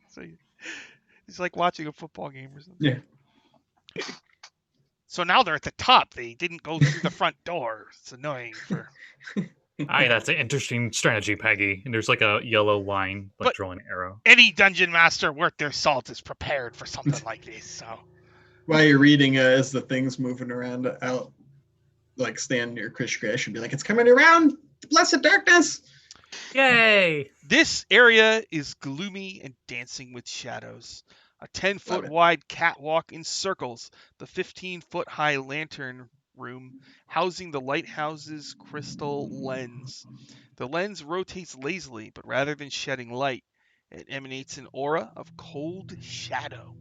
So he's like watching a football game or something. Yeah. So now they're at the top. They didn't go through the front door. It's annoying. Aye, that's an interesting strategy, Peggy. And there's like a yellow line, like But- drawing an arrow. Any dungeon master worth their salt is prepared for something like this. So While you're reading, as the thing's moving around, I'll like stand near Chris Crash and be like, "It's coming around, blessed darkness." Yay! this area is gloomy and dancing with shadows. A Love 10-foot it. wide catwalk encircles the 15-foot high lantern room housing the lighthouse's crystal lens. The lens rotates lazily, but rather than shedding light, it emanates an aura of cold shadow.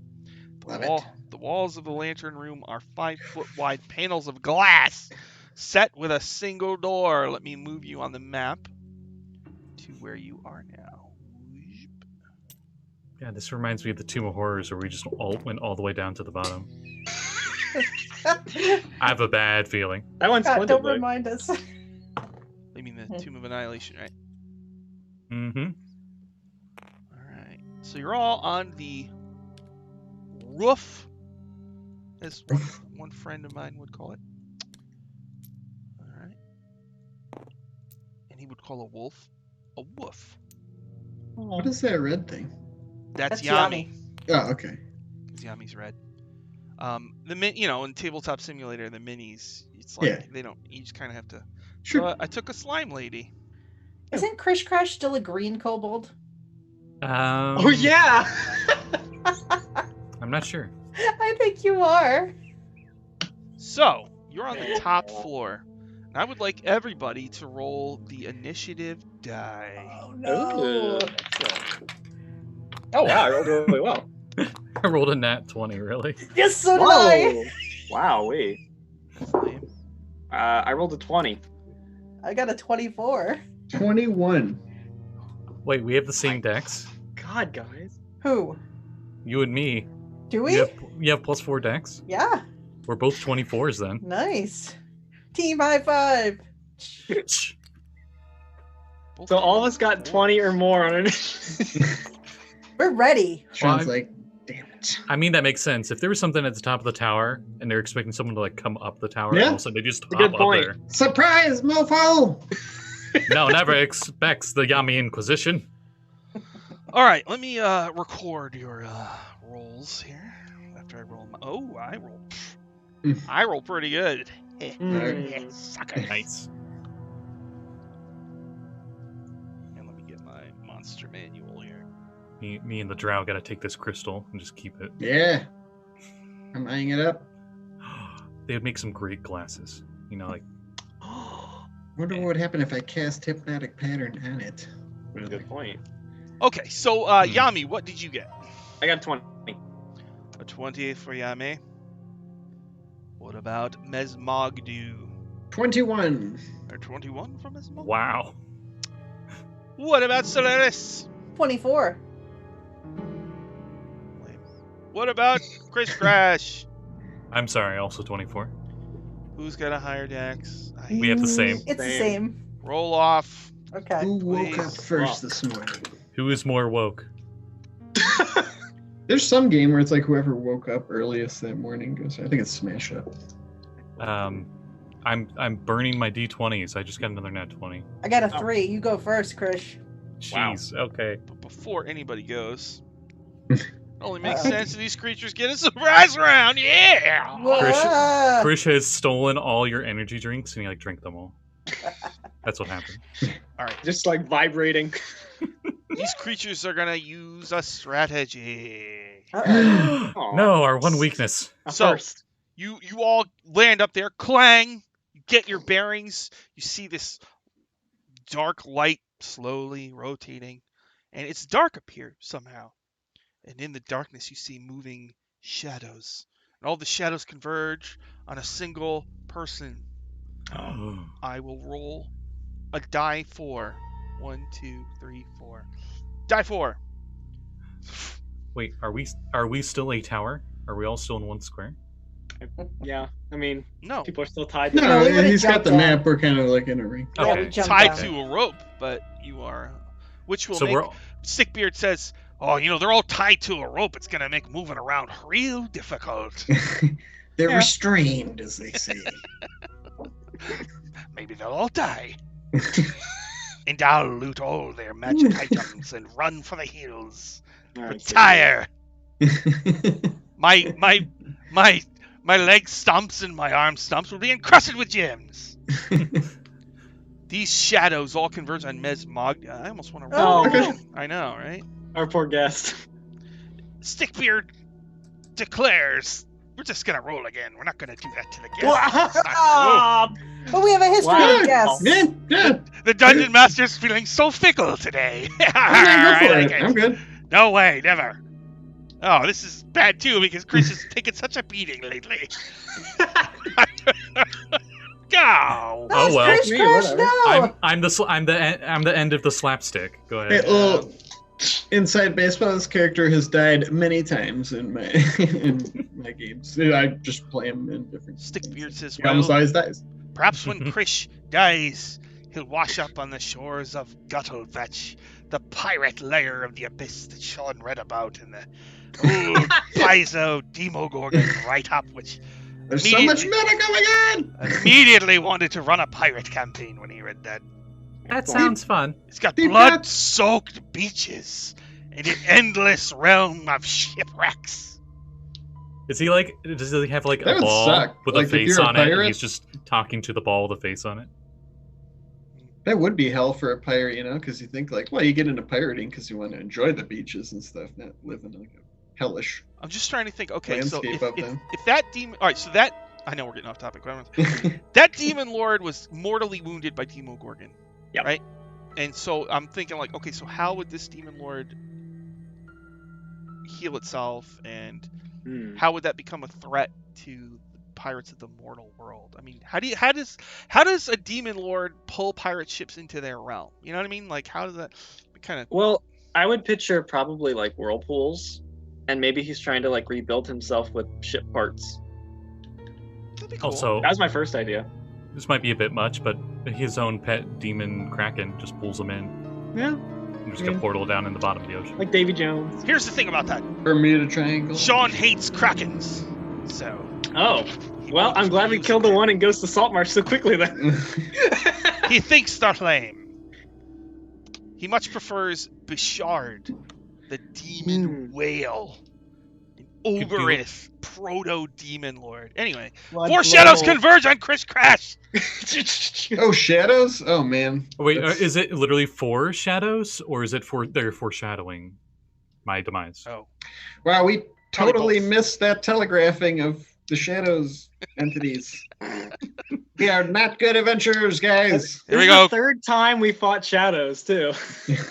Love it. The walls of the lantern room are 5-foot wide panels of glass set with a single door. Let me move you on the map to where you are now. Yeah, this reminds me of the Tomb of Horrors, where we just went all the way down to the bottom. I have a bad feeling. That one's God, don't splendidly. remind us. I mean the Tomb of Annihilation, right? Mm-hmm. Alright. So you're all on the roof, as one friend of mine would call it. Alright. And he would call a wolf a woof. What is that red thing? That's That's Yami. Oh, okay. Because Yami's red. In Tabletop Simulator, the minis, it's like Yeah. they don't. You just kind of have to. Sure. So I took a slime lady. Isn't Krish Crash still a green kobold? Oh yeah. I'm not sure. I think you are. So you're on the top floor. I would like everybody to roll the initiative die. Oh no! Oh wow, I rolled really well. I rolled a nat 20, really? Yes, so did I. Whoa! Wow, wait. Lame. I rolled a 20. I got a 24. 21. Wait, we have the same dex? God, guys. Who? You and me. Do we? You have +4 dex? Yeah. We're both 24s then. Nice. Team high five. So all of us got 20 or more on it. We're ready. Sean's like, damn it. I mean, that makes sense. If there was something at the top of the tower and they're expecting someone to like come up the tower, Yeah. and all of a sudden they just a pop good up point. there. Surprise, mofo! No, never expects the Yami Inquisition. All right, let me record your rolls here. After I roll my... Oh, I roll. I roll pretty good. Mm. Sucker. Nice. And let me get my monster manual here. Me and the drow gotta take this crystal and just keep it. Yeah. I'm eyeing it up. They would make some great glasses. You know, like Wonder what would happen if I cast Hypnotic Pattern on it. Good point. Okay, so Yami, what did you get? I got 20. A 20 for Yami. What about Mesmogdu? 21. Or 21 for Mesmogdu? wow. What about Solaris? 24. Lame. What about Chris Crash? I'm sorry, also 24. Who's got a higher dex? We have the same. It's the same. Roll off. Okay. Who woke up Please. first this morning? Who is more woke? There's some game where it's like whoever woke up earliest that morning goes. I think it's Smash Up. I'm burning my d20s. I just got another nat 20. I got a 3. You go first, Krish. Wow. Jeez. Okay. But before anybody goes, it only makes sense that these creatures get a surprise round. Yeah! Whoa. Krish has stolen all your energy drinks and he like drank them all. That's what happened. All right. Just like vibrating. These creatures are going to use a strategy. Uh-oh. Aw. No, our one weakness. A So- first. You all land up there, clang, you get your bearings, you see this dark light slowly rotating, and it's dark up here somehow. And in the darkness you see moving shadows. And all the shadows converge on a single person. I will roll a die 4. 1, 2, 3, 4. Die 4. Wait, are we still a tower? Are we all still in one square? Yeah, I mean, No. people are still tied. No, No, we would've he's got the jumped map. down. We're kind of like in a ring. Yeah, Okay. we jumped Tied down. to a rope, but you are... Which will So make... we're Stickbeard says, oh, they're all tied to a rope. It's going to make moving around real difficult. They're Yeah. restrained, as they say. Maybe they'll all die. And I'll loot all their magic items and run for the hills. Retire. My leg stumps and my arm stumps will be encrusted with gems. These shadows all converge on Mesmog. I almost want to roll. Oh, okay. I know, right? Our poor guest. Stickbeard declares, we're just going to roll again. We're not going to do that to the guest. Ah! But we have a history Wow. of guests. Yeah, yeah. The dungeon master's feeling so fickle today. Yeah, go I for like it. I'm good. No way, never. Oh, this is bad too because Chris has taken such a beating lately. Go. No, well. Krish, Me, Krish, whatever. no. I'm the end of the slapstick. Go ahead. Hey, little inside baseball. This character has died many times in my games. I just play him in different. Stickbeard says, He almost well, always dies. perhaps when Krish dies, he'll wash up on the shores of Guttelvetch, the pirate lair of the abyss that Sean read about in the old Paizo Demogorgon write-up, which There's so much Immediately- meta going on. immediately wanted to run a pirate campaign when he read that. That sounds fun. It's got Deep blood-soaked beaches and an endless realm of shipwrecks. Is he like? Does he have like That a would ball suck. with Like, a if face you're a on it, and pirate- he's just talking to the ball with a face on it? That would be hell for a pirate, because you think like, well, you get into pirating because you want to enjoy the beaches and stuff, not live in like a hellish. I'm just trying to think. Okay, so Landscape if, up if, then. if that demon, all right, so that I know we're getting off topic. That demon lord was mortally wounded by Demogorgon. Yep. Right? And so I'm thinking like, okay, so how would this demon lord heal itself, and how would that become a threat to the pirates of the mortal world? I mean, how does a demon lord pull pirate ships into their realm? You know what I mean? Like, how does that kind of? Well, I would picture probably like whirlpools, and maybe he's trying to like rebuild himself with ship parts. That'd be cool. Also, That was my first idea. this might be a bit much, but his own pet demon kraken just pulls him in. Yeah, And just a portal down in the bottom of the ocean. like Davy Jones. Here's the thing about that. Bermuda Triangle. Sean hates krakens, so. Oh, well, I'm glad we killed the one in Ghost of Saltmarsh so quickly then. He thinks they're lame. He much prefers Bishard, the demon whale. An ogreous proto-demon lord. Anyway, four shadows converge on Chris Crash! Oh, shadows? Oh, man. Wait, That's- is it literally 4 shadows, or is it they're foreshadowing my demise? Oh. Wow, we totally both. missed that telegraphing of the shadows entities. We are not good adventurers, guys. Here we This is go. the third time we fought shadows, too.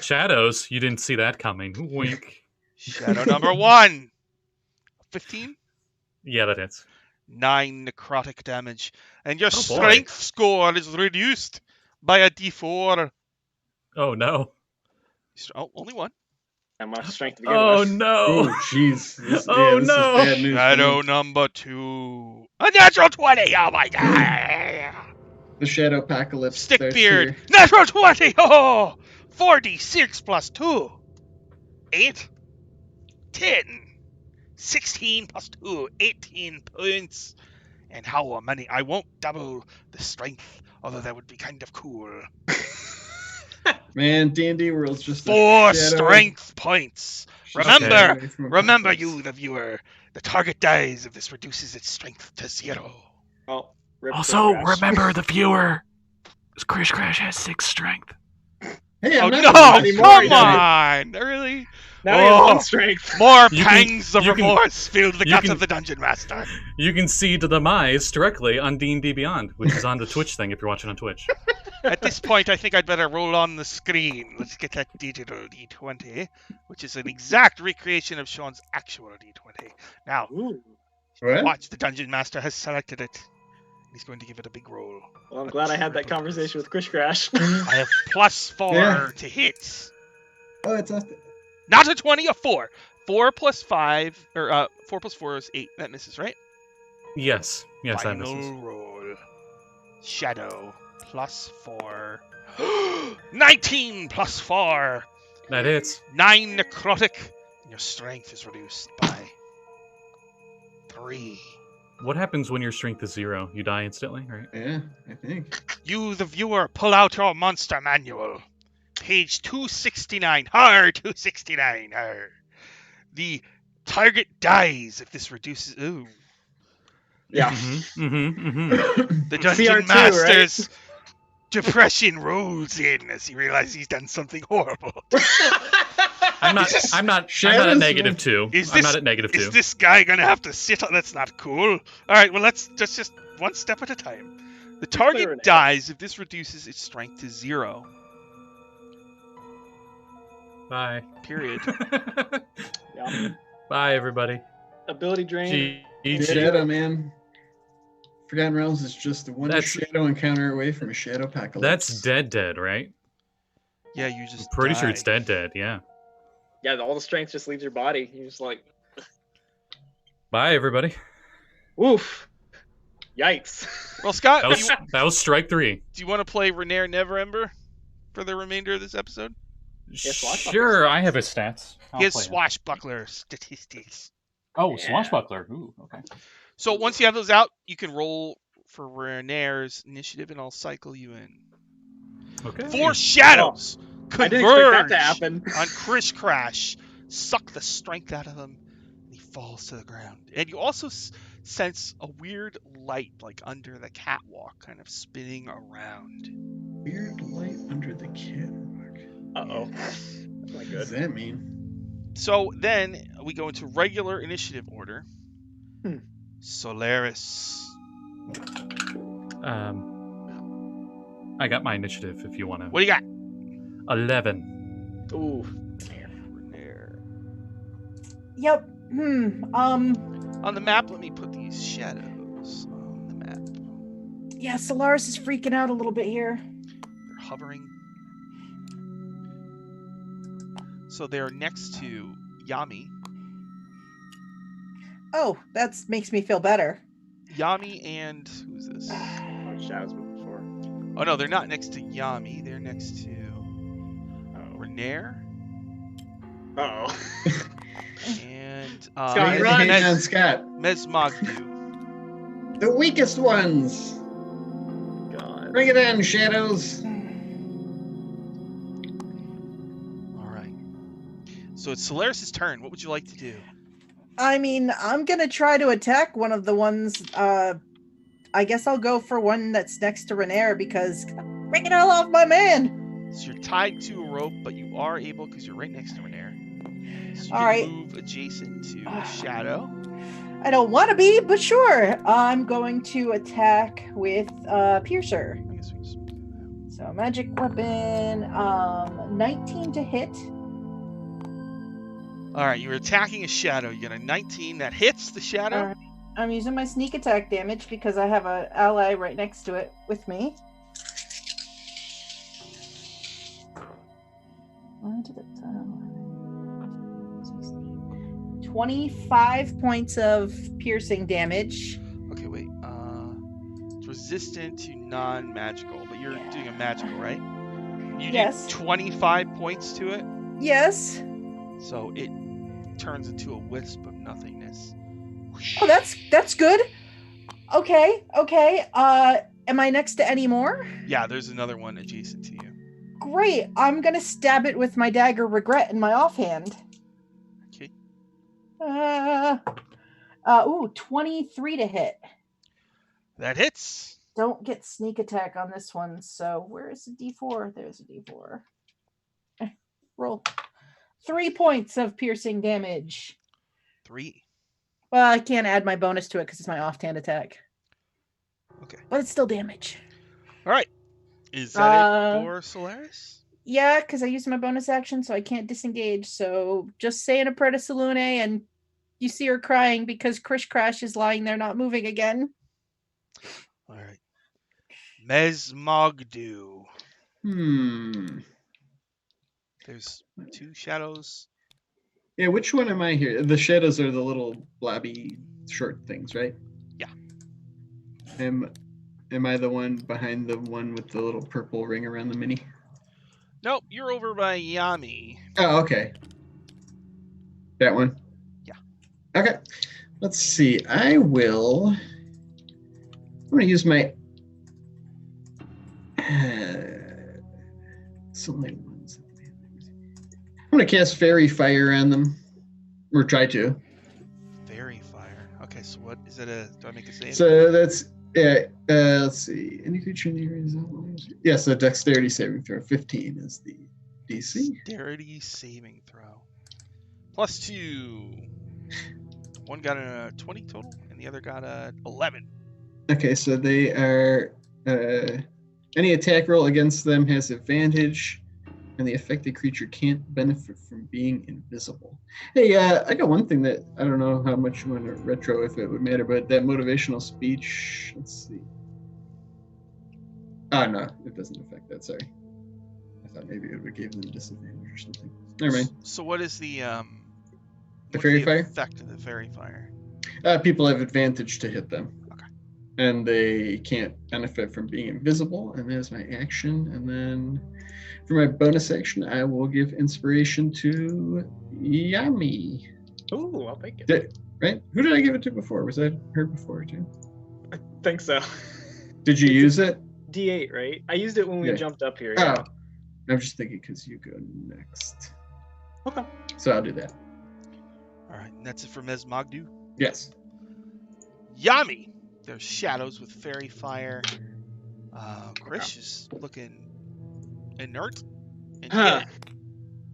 Shadows? You didn't see that coming. Wink. Shadow number 1. 15? Yeah, that is. 9 necrotic damage. And your Oh, boy. strength score is reduced by a d4. Oh, no. Oh, only 1. How much strength to begin Oh, with. no. Oh, jeez. Oh, this no. is bad news. Shadow number 2. A natural 20! Oh my god! The shadow apocalypse. starts Stickbeard! here. Natural 20! Oh! 4d6 plus 2. 8. 10. 16 plus 2. 18 points. And how many? I won't double the strength, although that would be kind of cool. Man, D&D World's just a 4 shadow- strength points. just Remember, shadow away from Remember, apocalypse. you, the viewer, the target dies if this reduces its strength to 0. Oh, rip Also, Chris Crash. remember the viewer. Chris Crash has 6 strength. Hey, Oh I'm no! not anymore, Come he doesn't. on! Really? Now he has Oh. 1 strength. More You can- pangs of you can- remorse filled the you guts can- of the dungeon master. You can see the demise directly on D&D Beyond, which is on the Twitch thing if you're watching on Twitch. At this point, I think I'd better roll on the screen. Let's get that digital D20, which is an exact recreation of Sean's actual D20. Now, Ooh. What? watch, the dungeon master has selected it. He's going to give it a big roll. Well, I'm glad I had that conversation with Chris Crash. I have plus 4 Yeah. to hit. Oh, it's not. Not a 20, a 4. 4 plus 5, or 4 plus 4 is 8. That misses, right? Yes, that Final misses. roll. Shadow plus 4. 19 plus 4. That hits. 9 necrotic. And your strength is reduced by 3. What happens when your strength is 0? You die instantly, right? Yeah, I think. You, the viewer, pull out your monster manual. Page 269. 269. The target dies if this reduces. Ooh. Yeah. The dungeon CR2, master's depression rolls in as he realizes he's done something horrible. I'm not at Shadows, negative 2. I'm not at negative 2. Is this guy gonna have to sit on? That's not cool. All right, well let's just one step at a time. The target dies if this reduces its strength to 0. Bye. Period. Yeah. Bye, everybody. Ability drain. Shadow, man. Forgotten Realms is just the one That's- shadow encounter away from a shadow apocalypse. That's dead, right? Yeah, you just. I'm pretty sure die. it's dead, yeah. Yeah, all the strength just leaves your body. You're just like, Bye, everybody. oof. Yikes. Well, Scott, That was strike 3. do you want to play Renair Neverember for the remainder of this episode? Swashbuckler Sure, I have his stats. I'll His play him. swashbuckler statistics. Oh, Yeah. swashbuckler. Ooh, okay. So once you have those out, you can roll for Renair's initiative, and I'll cycle you in. Okay. 4 shadows I didn't expect that converge to happen. on Chris Crash, suck the strength out of him, and he falls to the ground. And you also sense a weird light, like under the catwalk, kind of spinning around. weird light under the catwalk. Uh-oh. That's not What good. does that mean? So then we go into regular initiative order. Hmm. Solaris, I got my initiative if you want to. What do you got? 11. Ooh. There. Yep. On the map, let me put these shadows on the map. Yeah, Solaris is freaking out a little bit here. They're hovering. So they're next to Yami. Oh, that makes me feel better. Yami and who's this? Shadows before. Oh no, they're not next to Yami. They're next to Renair Uh-oh. and Scott, run! Hang on, Scott. Mesmogdu. The weakest ones. God. Bring it in, shadows. All right. So it's Solaris' turn. What would you like to do? I mean, I'm gonna try to attack one of the ones. I guess I'll go for one that's next to Renair because bring it all off my man. So you're tied to a rope, but you are able because you're right next to Renair. So you All can right. move adjacent to the shadow. I don't want to be, but sure. I'm going to attack with Piercer. I guess we just So magic weapon, 19 to hit. All right, you're attacking a shadow. You got a 19 that hits the shadow. All right. I'm using my sneak attack damage because I have an ally right next to it with me. 25 points of piercing damage. Okay, wait. It's resistant to non-magical, but you're doing a magical, right? You Yes. do 25 points to it, Yes. so it turns into a wisp of nothingness. Oh, that's good. Okay. Am I next to any more? Yeah, there's another one adjacent to you. Great. I'm gonna stab it with my dagger regret in my offhand. Okay. 23 to hit. That hits. Don't get sneak attack on this one. So where is the D4? There's a D4. Roll 3 points of piercing damage. 3. Well, I can't add my bonus to it because it's my offhand attack. Okay. But it's still damage. All right. Is that it for Solaris? Yeah, because I used my bonus action, so I can't disengage. So just saying a prayer to Salune, and you see her crying because Krish Crash is lying there not moving again. All right. Mesmogdu. There's 2 shadows. Yeah, which one am I here? The shadows are the little blobby short things, right? Yeah. Am I the one behind the one with the little purple ring around the mini? Nope, you're over by Yami. Oh, okay. That one? Yeah. Okay. Let's see. I'm going to use my... so many ones. I'm going to cast Fairy Fire on them. Or try to. Fairy Fire. Okay, so what is it? Do I make a save? So that's... let's see. Any creature in the area is outlined. Yes, a dexterity saving throw. 15 is the DC. Dexterity saving throw. +2. One got a 20 total, and the other got a 11. Okay, so they are... any attack roll against them has advantage, and the affected creature can't benefit from being invisible. Hey, I got one thing that I don't know how much you want to retro, if it would matter, but that motivational speech, let's see. Oh, no, it doesn't affect that, sorry. I thought maybe it would give them disadvantage or something. Never mind. So what is the Fairy Fire? effect of the Fairy Fire? People have advantage to hit them. Okay. And they can't benefit from being invisible, and that is my action. And then for my bonus action, I will give inspiration to Yami. Ooh, I'll take it. Right? Who did I give it to before? Was that her before too? I think so. Did you use it? D8, right? I used it when we Yeah. jumped up here. Oh, Yeah. I'm just thinking because you go next. Okay. So I'll do that. All right, and that's it for Mesmogdu. Yes. Yami. There's shadows with Fairy Fire. Krish is looking inert. And Huh. dead.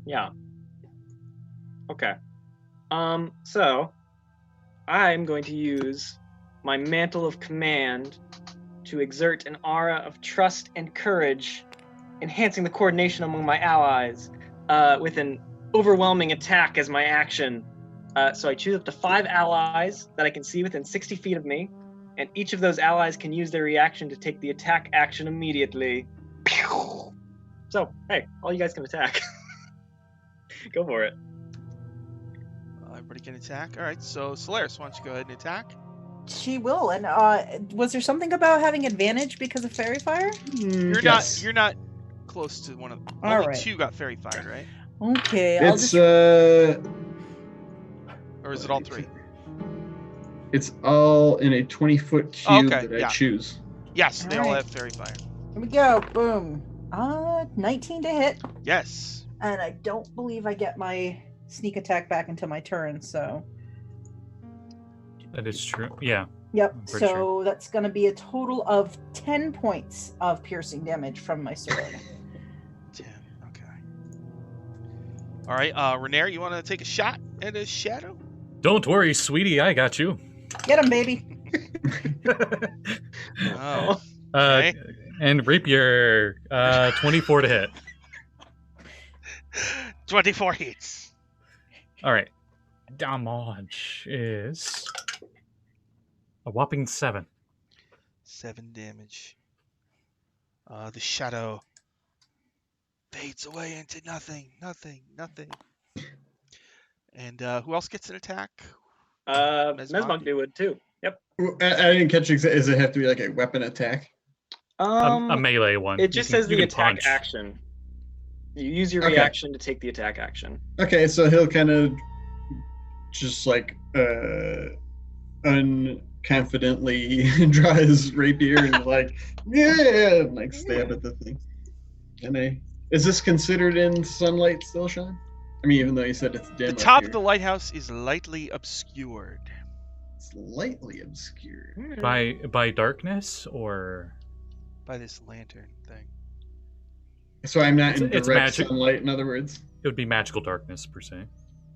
Yeah. Okay. So I'm going to use my Mantle of Command to exert an aura of trust and courage, enhancing the coordination among my allies with an overwhelming attack as my action. So I choose up to 5 allies that I can see within 60 feet of me, and each of those allies can use their reaction to take the attack action immediately. Pew! So, hey, all you guys can attack. Go for it. Everybody can attack. All right, so Solaris, why don't you go ahead and attack? She will. And was there something about having advantage because of fairy fire? You're not close to one of All only right. 2 got fairy fire, right? Okay, It's Or is it all 3? It's all in a 20-foot cube Okay, that I yeah. choose. Yes, they all Alright. have fairy fire. Here we go. Boom. 19 to hit. Yes. And I don't believe I get my sneak attack back into my turn, so. That is true. Yeah. Yep. I'm So pretty sure. that's going to be a total of 10 points of piercing damage from my sword. 10. Okay. All right, Renair, you want to take a shot at his shadow? Don't worry, sweetie. I got you. Get him, baby. Oh. Uh, Okay. and rapier, 24 to hit. 24 hits. All right. Damage is a whopping 7. 7 damage. The shadow fades away into nothing. And who else gets an attack? Mesmog would too. Yep. I didn't catch exactly. Does it have to be like a weapon attack? A melee one. It just says you the can attack punch. action. You use your Okay. reaction to take the attack action. Okay, so he'll kind of just like unconfidently draw his rapier and like, yeah, and like stab at the thing. And is this considered in sunlight still, Sean? I mean, even though you said it's dim. The up top here. of the lighthouse is lightly obscured. It's lightly obscured. By darkness or By this lantern thing. So I'm not in It's direct magic. sunlight, in other words. it would be magical darkness per se.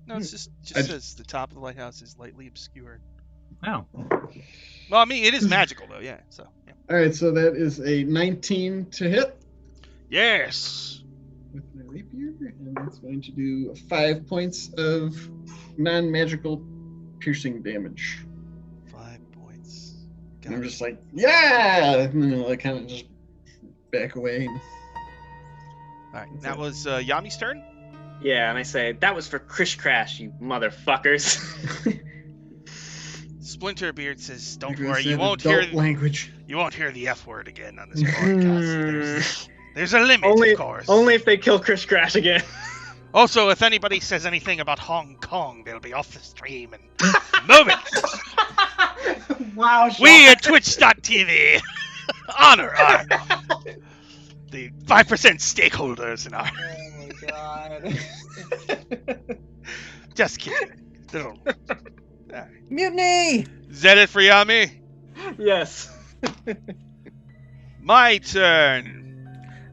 No, it's just I- says the top of the lighthouse is lightly obscured. Oh. Well, I mean, it is magical though, yeah. So, yeah. All right, so that is a 19 to hit Yes. with my rapier, and that's going to do 5 points of non-magical piercing damage. 5 points. And I'm Got just like, yeah, and then I'll kind of just back away. All right, that was Yami's turn. Yeah, and I say, that was for Krish Crash, you motherfuckers. Splinterbeard says, "Don't Because worry, that you won't adult hear language. the F word again on this podcast. There's a limit, only, of course. only if they kill Krish Crash again. Also, if anybody says anything about Hong Kong, they'll be off the stream and move it. Wow, We at Twitch.tv honor the 5% stakeholders in our. Oh my god. Just kidding. Mutiny! Is that it for Yami? Yes. My turn.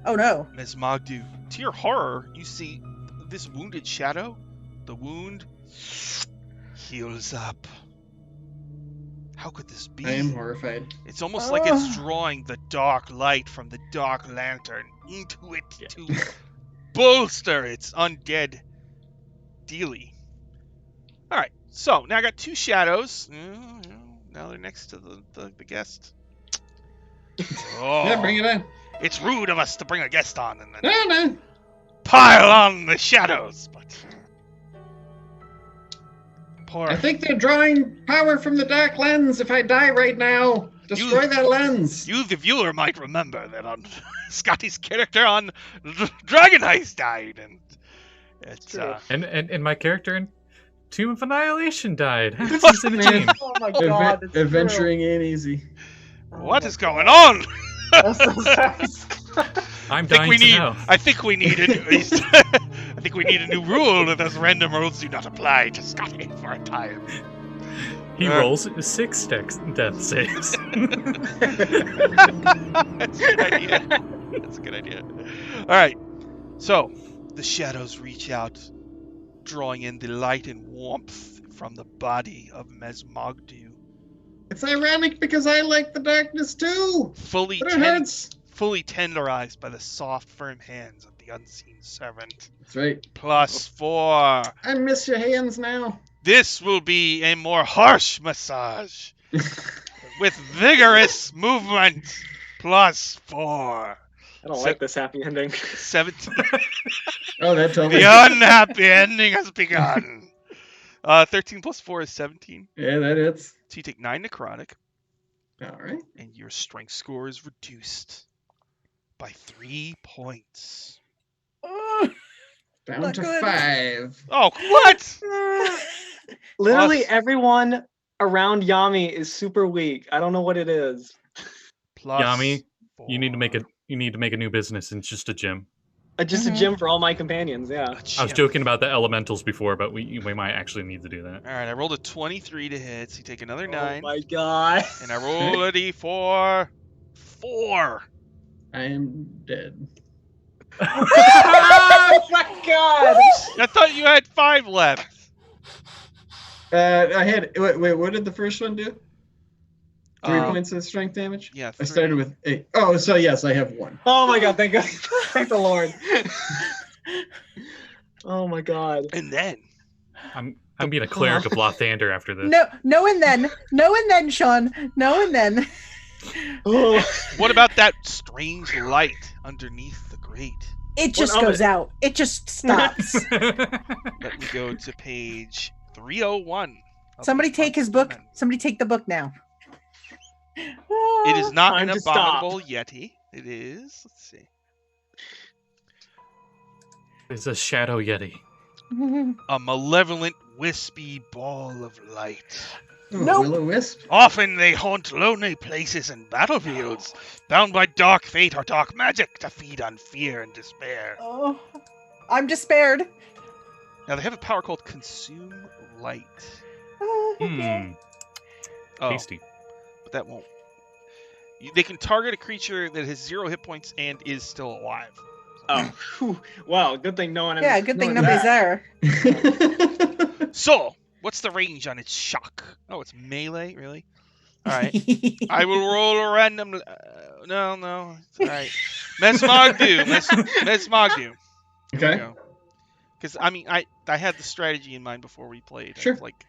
Oh no. Ms. Mogdu. To your horror, you see this wounded shadow. The wound heals up. How could this be? I am horrified. It's almost like it's drawing the dark light from the dark lantern into it to bolster its undead dealy. Alright, so now I got 2 shadows. Now they're next to the guest. Oh, Yeah, bring it on. it's rude of us to bring a guest on and then No, no. pile on the shadows, but poor. I think they're drawing power from the dark lens. If I die right now, destroy that lens. You, the viewer, might remember that on Scotty's character on Dragon Heist died, and it's true. And my character in Tomb of Annihilation died. Season 17. Oh my god. that's Adventuring ain't easy. what is going on? true. That's so sad. I'm I think dying we to need. know. I think we need a. I think we need a new rule that those random rules do not apply to Scotty for a time. He rolls 6 death saves. That's a good idea. That's a good idea. All right. So the shadows reach out, drawing in the light and warmth from the body of Mesmogdu. It's ironic because I like the darkness too. fully But it hurts. fully tenderized by the soft, firm hands of the unseen servant. That's right. +4. I miss your hands now. This will be a more harsh massage with vigorous movement. +4. I don't like this happy ending. 17. Oh, that totally. The unhappy ending has begun. 13 + 4 is 17. Yeah, that hits. So you take 9 necrotic, All right. and your strength score is reduced by 3 points. Down Not to good. 5. Oh, what? Literally Plus- everyone around Yami is super weak. I don't know what it is. Yami, +4. you need to make a new business, and it's just a gym. Just a gym for all my companions, yeah. I was joking about the elementals before, but we might actually need to do that. All right, I rolled a 23 to hit, so you take another Oh 9. my god. And I roll a d4. 4. I am dead. Oh my god! I thought you had 5 left. I had. Wait, what did the first one do? 3 Um, points of strength damage? Yeah, I started with 8. Oh, so yes, I have 1. Oh my god, thank God. Thank the Lord. Oh my god. And then I'm being a cleric of Lothander after this. No, and then, Sean. No, and then. Oh. what about that strange light underneath the grate? It just What of goes it? out. It just stops. Let me go to page 301. of Somebody the take his Monster book. Manual. Somebody take the book now. It is not Time an to stop. abominable yeti. It is. Let's see. It's a shadow yeti. A malevolent, wispy ball of light. Nope. Will-o-wisp? Often they haunt lonely places and battlefields, bound by dark fate or dark magic to feed on fear and despair. Oh, I'm despaired. Now they have a power called Consume Light. Hmm. Oh, Tasty. but that won't. They can target a creature that has 0 hit points and is still alive. Oh. Whew. Wow, good thing no one Yeah, good thing knows nobody's that. there. So, what's the range on its shock? Oh, it's melee, really? All right. I will roll a random. No, it's all right. Mesmogdu, Mesmogdu. Okay. Because I mean, I had the strategy in mind before we played. I Sure. was like,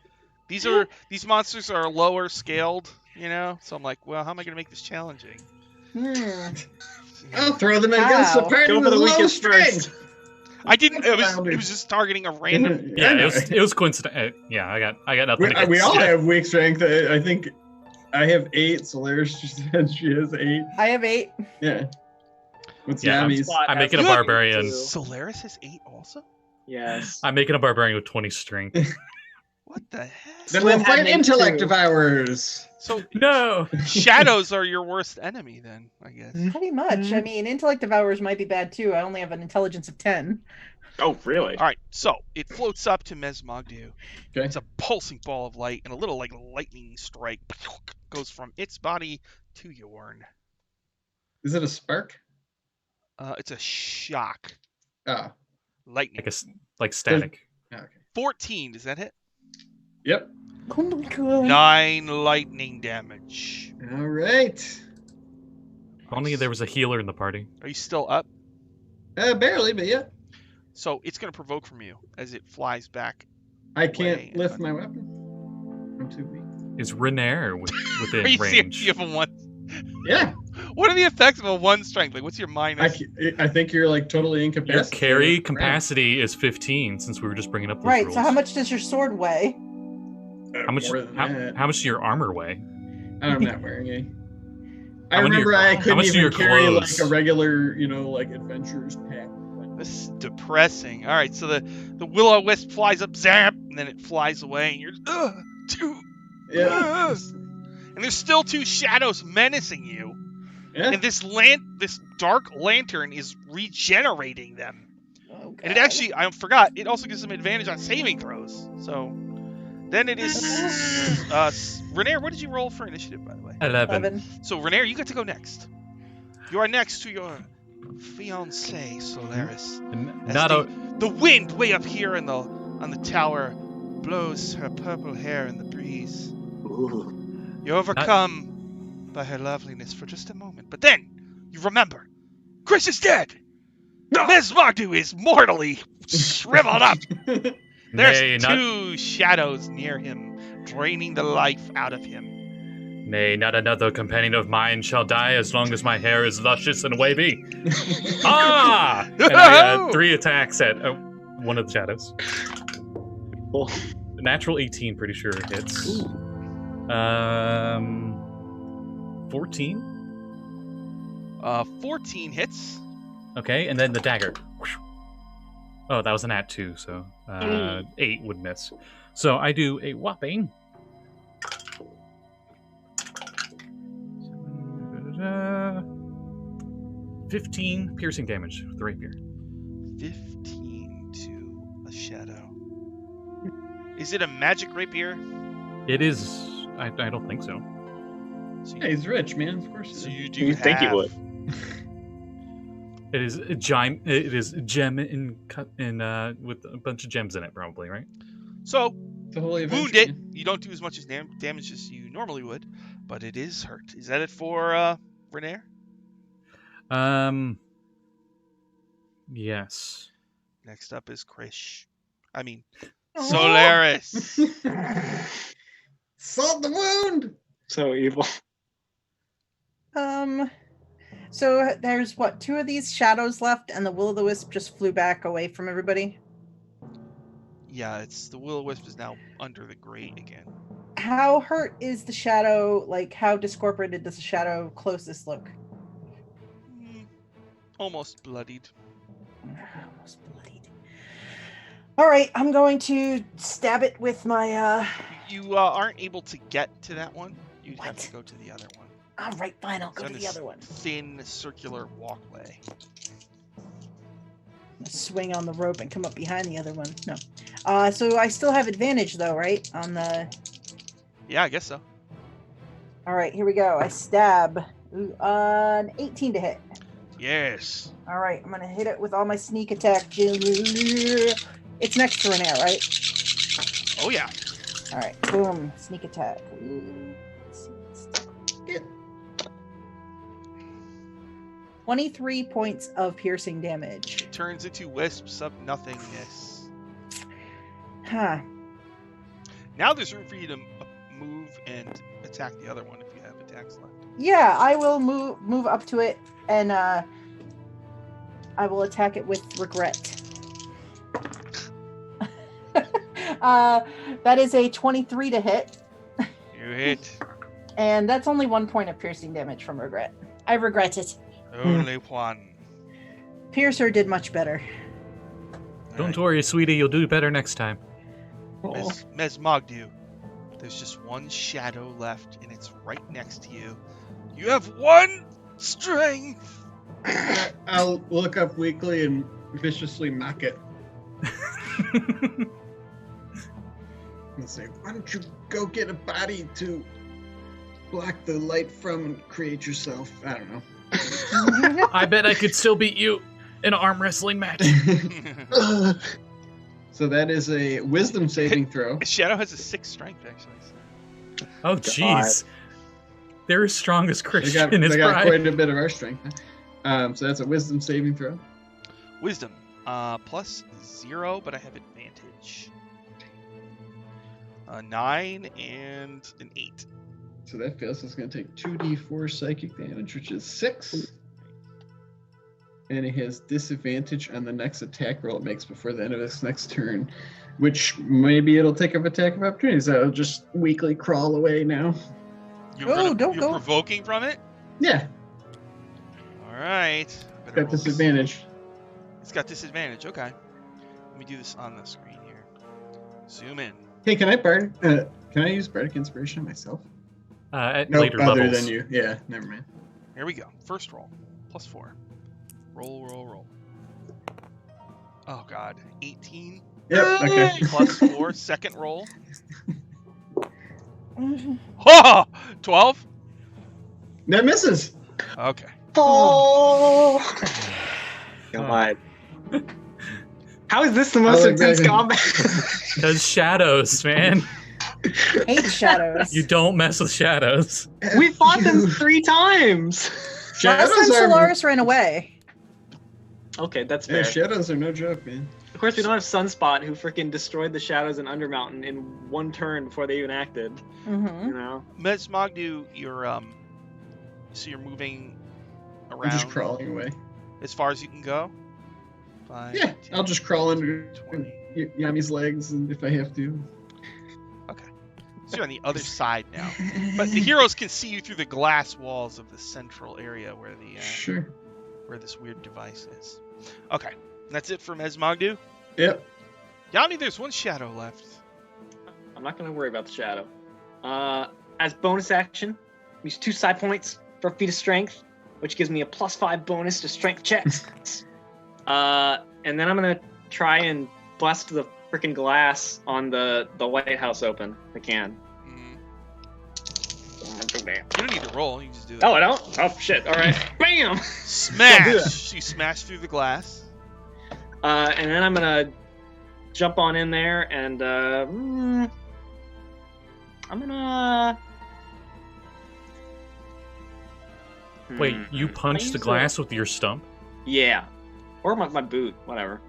these monsters are lower scaled, you know. So I'm like, well, how am I gonna make this challenging? I'll throw them against the Wow. party Go with for the low weakest strength. first. I didn't. It Flounder. was just targeting a random. Yeah, I know. it was coincident. Yeah, I got nothing. We against all it. have weak strength. I think I have 8. Solaris just said she has 8. I have 8. Yeah. What's Yeah, Yami's? Spot I'm has making a You have- barbarian. two. Solaris has 8 also. Yes. I'm making a barbarian with 20 strength. What the heck? Then Slim we'll fight had 8 intellect too. devourers. So No. shadows are your worst enemy, then I guess. Pretty much. I mean, intellect devourers might be bad too. I only have an intelligence of 10. Oh, really? All right, so it floats up to Mesmogdu. Okay. It's a pulsing ball of light, and a little like lightning strike goes from its body to Yorn. Is it a spark? It's a shock. Oh. Lightning. Like static. Okay. 14. Does that hit? Yep. Oh my god. 9 lightning damage. All right. If only there was a healer in the party. Are you still up? Barely, but yeah. So it's going to provoke from you as it flies back. I can't Way lift up. my weapon. I'm too weak. Is Renair within Are you serious? range? You have a 1. Yeah. What are the effects of a 1 strength? Like, what's your minus? I think you're like totally Your incapacitated. carry Right. capacity is 15, since we were just bringing up those Right, rules. so how much does your sword weigh? How much? More than How, that. how much do your armor weigh? I'm not wearing any. I How many remember are- I how couldn't much do even your carry clothes? like a regular, like adventurer's pack. This is depressing. All right, so the will-o-wisp flies up, zap, and then it flies away, and you're Yeah. and there's still 2 shadows menacing you, Yeah. and this dark lantern is regenerating them. Oh, God. And it actually, I forgot, it also gives them advantage on saving throws. So then it is Renair. What did you roll for initiative, by the way? 11. So Renair, you get to go next. You are next to your fiancée, Solaris. And As not a. the wind way up here on the tower blows her purple hair in the breeze. Ooh. You're overcome by her loveliness for just a moment, but then you remember, Chris is dead. Ms. Magdu is mortally shriveled up. There's Nay, two shadows near him, draining the life out of him. Nay, not another companion of mine shall die as long as my hair is luscious and wavy. Ah! And I 3 attacks at one of the shadows. Oh. Natural 18, pretty sure hits. 14. 14 hits. Okay, and then the dagger. Oh, that was an at 2, so 8 would miss. So I do a whopping 15 piercing damage with the rapier. 15 to a shadow. Is it a magic rapier? It is. I don't think so. So Yeah, he's rich, man. Of course. so he is. you do You think he have- would. It is a gem. It is gem in with a bunch of gems in it, probably, right? So It's a holy wound adventure, it. man. You don't do as much as damage as you normally would, but it is hurt. Is that it for Renair? Yes. Next up is Krish. I mean, Aw. Solaris. Salt the wound. So evil. So there's what, 2 of these shadows left, and the will-o'-the-wisp just flew back away from everybody. Yeah, it's the will-o'-wisp is now under the grate again. How hurt is the shadow? Like, how discorporated does the shadow closest look? Almost bloodied. Almost bloodied. All right, I'm going to stab it with my. You aren't able to get to that one. You'd have What? to go to the other one. All right, fine. I'll It's go on to the this other one. Thin circular walkway. Swing on the rope and come up behind the other one. No. So I still have advantage though, right? On the. Yeah, I guess so. All right, here we go. I stab. Ooh, an 18 to hit. Yes. All right, I'm gonna hit it with all my sneak attack. It's next to Renair, right? Oh yeah. All right, boom, sneak attack. Ooh, let's see, let's do- 23 points of piercing damage. It turns into wisps of nothingness. Huh. Now there's room for you to move and attack the other one if you have attacks left. Yeah, I will move up to it, and I will attack it with regret. That is a 23 to hit, You hit. and that's only 1 point of piercing damage from regret. I regret it. Only one. Piercer did much better. Don't worry, sweetie. You'll do better next time. Oh. Ms. Mogdu, there's just one shadow left, and it's right next to you. You have 1 strength. I'll look up weakly and viciously mock it. And say, why don't you go get a body to block the light from and create yourself? I don't know. I bet I could still beat you in an arm wrestling match. So that is a wisdom saving throw. Shadow has a 6 strength, actually. So. Oh, jeez. They're as strong as They Christian got, in his they got pride. quite a bit of our strength. So that's a wisdom saving throw. Wisdom, plus 0, but I have advantage. 9 and an 8. So that fails. So it's going to take 2d4 psychic damage, which is 6. And it has disadvantage on the next attack roll it makes before the end of its next turn, which maybe it'll take up attack of opportunity. So it'll just weakly crawl away now. Oh, don't you're go. provoking from it? Yeah, All right. got disadvantage. It's got disadvantage. Okay. Let me do this on the screen here. Zoom in. Hey, can I use bardic inspiration on myself? At No, later other levels. than you. Yeah, never mind. Here we go. First roll. Plus 4. Roll. Oh, God. 18 Yep. Okay. plus 4. Second roll. Oh! 12? That misses. Okay. Oh. God. How is this the most look intense back combat? Those shadows, man. Hate shadows. You don't mess with shadows. We fought them 3 times. Last time Shadows are. Solaris ran away. Okay, that's Yeah, fair. shadows are no joke, man. Of course, we don't have Sunspot, who freaking destroyed the shadows in Undermountain in 1 turn before they even acted. Mm-hmm. You know. Mesmogdu, you're so you're moving around I'm just crawling away. as far as you can go. 5, Yeah, 10, I'll just crawl under 20. Yami's legs, and if I have to. Okay. So you're on the other side now. But the heroes can see you through the glass walls of the central area where the Sure. where this weird device is. Okay. That's it for Mesmogdu. Yep. Yami, there's 1 shadow left. I'm not going to worry about the shadow. As bonus action, use 2 side points for a feat of strength, which gives me a +5 bonus to strength checks. And then I'm going to try and bust the freaking glass on the lighthouse open. If I can. You don't need to roll. You can just do that. Oh, I don't? Oh, shit. All right. Bam! Smash! You smash through the glass. And then I'm going to jump on in there and I'm going to... Wait, you punched the glass with your stump? Yeah. Or my boot. Whatever.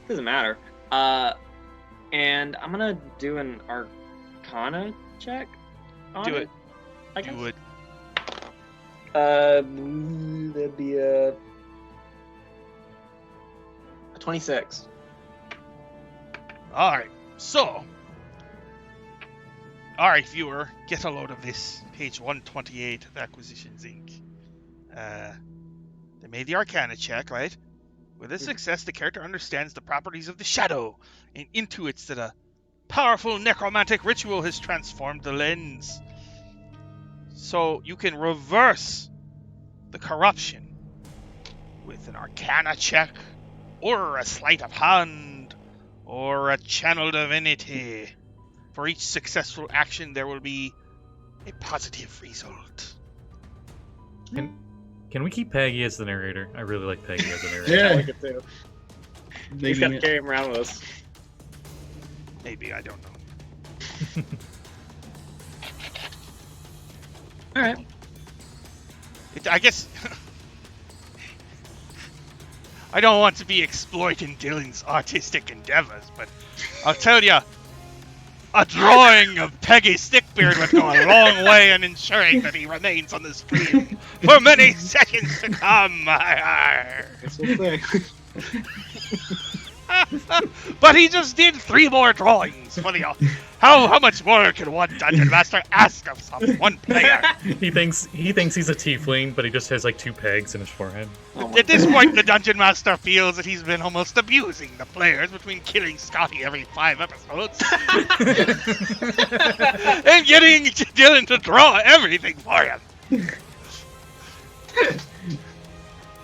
Doesn't matter. And I'm going to do an Arcana check on Do it. it. I guess. You would. That'd be a 26. Alright, so. Alright, viewer, get a load of this. Page 128 of Acquisitions Inc. They made the Arcana check, right? With this success, the character understands the properties of the shadow and intuits that a powerful necromantic ritual has transformed the lens. So you can reverse the corruption with an Arcana check, or a sleight of hand, or a channel divinity. For each successful action, there will be a positive result. Can we keep Peggy as the narrator? I really like Peggy as the narrator. Yeah. I like it too. They He's got do to it. carry him around with us. Maybe, I don't know. All right. I guess... I don't want to be exploiting Dylan's artistic endeavors, but I'll tell you, a drawing of Peggy Stickbeard would go a long way in ensuring that he remains on the screen for many seconds to come. Guess we'll see. But he just did 3 more drawings for the... How much more can one Dungeon Master ask of one player? He thinks he's a tiefling, but he just has like 2 pegs in his forehead. At this point, the Dungeon Master feels that he's been almost abusing the players between killing Scotty every 5 episodes and getting Dylan to draw everything for him.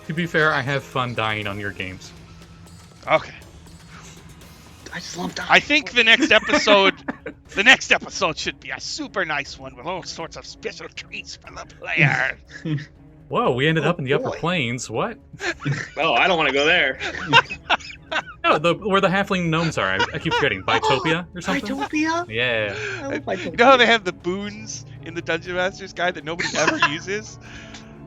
To be fair, I have fun dying on your games. Okay. I just love dying. I think the next episode should be a super nice one with all sorts of special treats for the player. Whoa, we ended up in the upper boy. plains. What? Oh, I don't want to go there. No, where the halfling gnomes are. I keep forgetting. Bitopia or something? Bitopia? Yeah. I love Bitopia. You know how they have the boons in the Dungeon Master's Guide that nobody ever uses?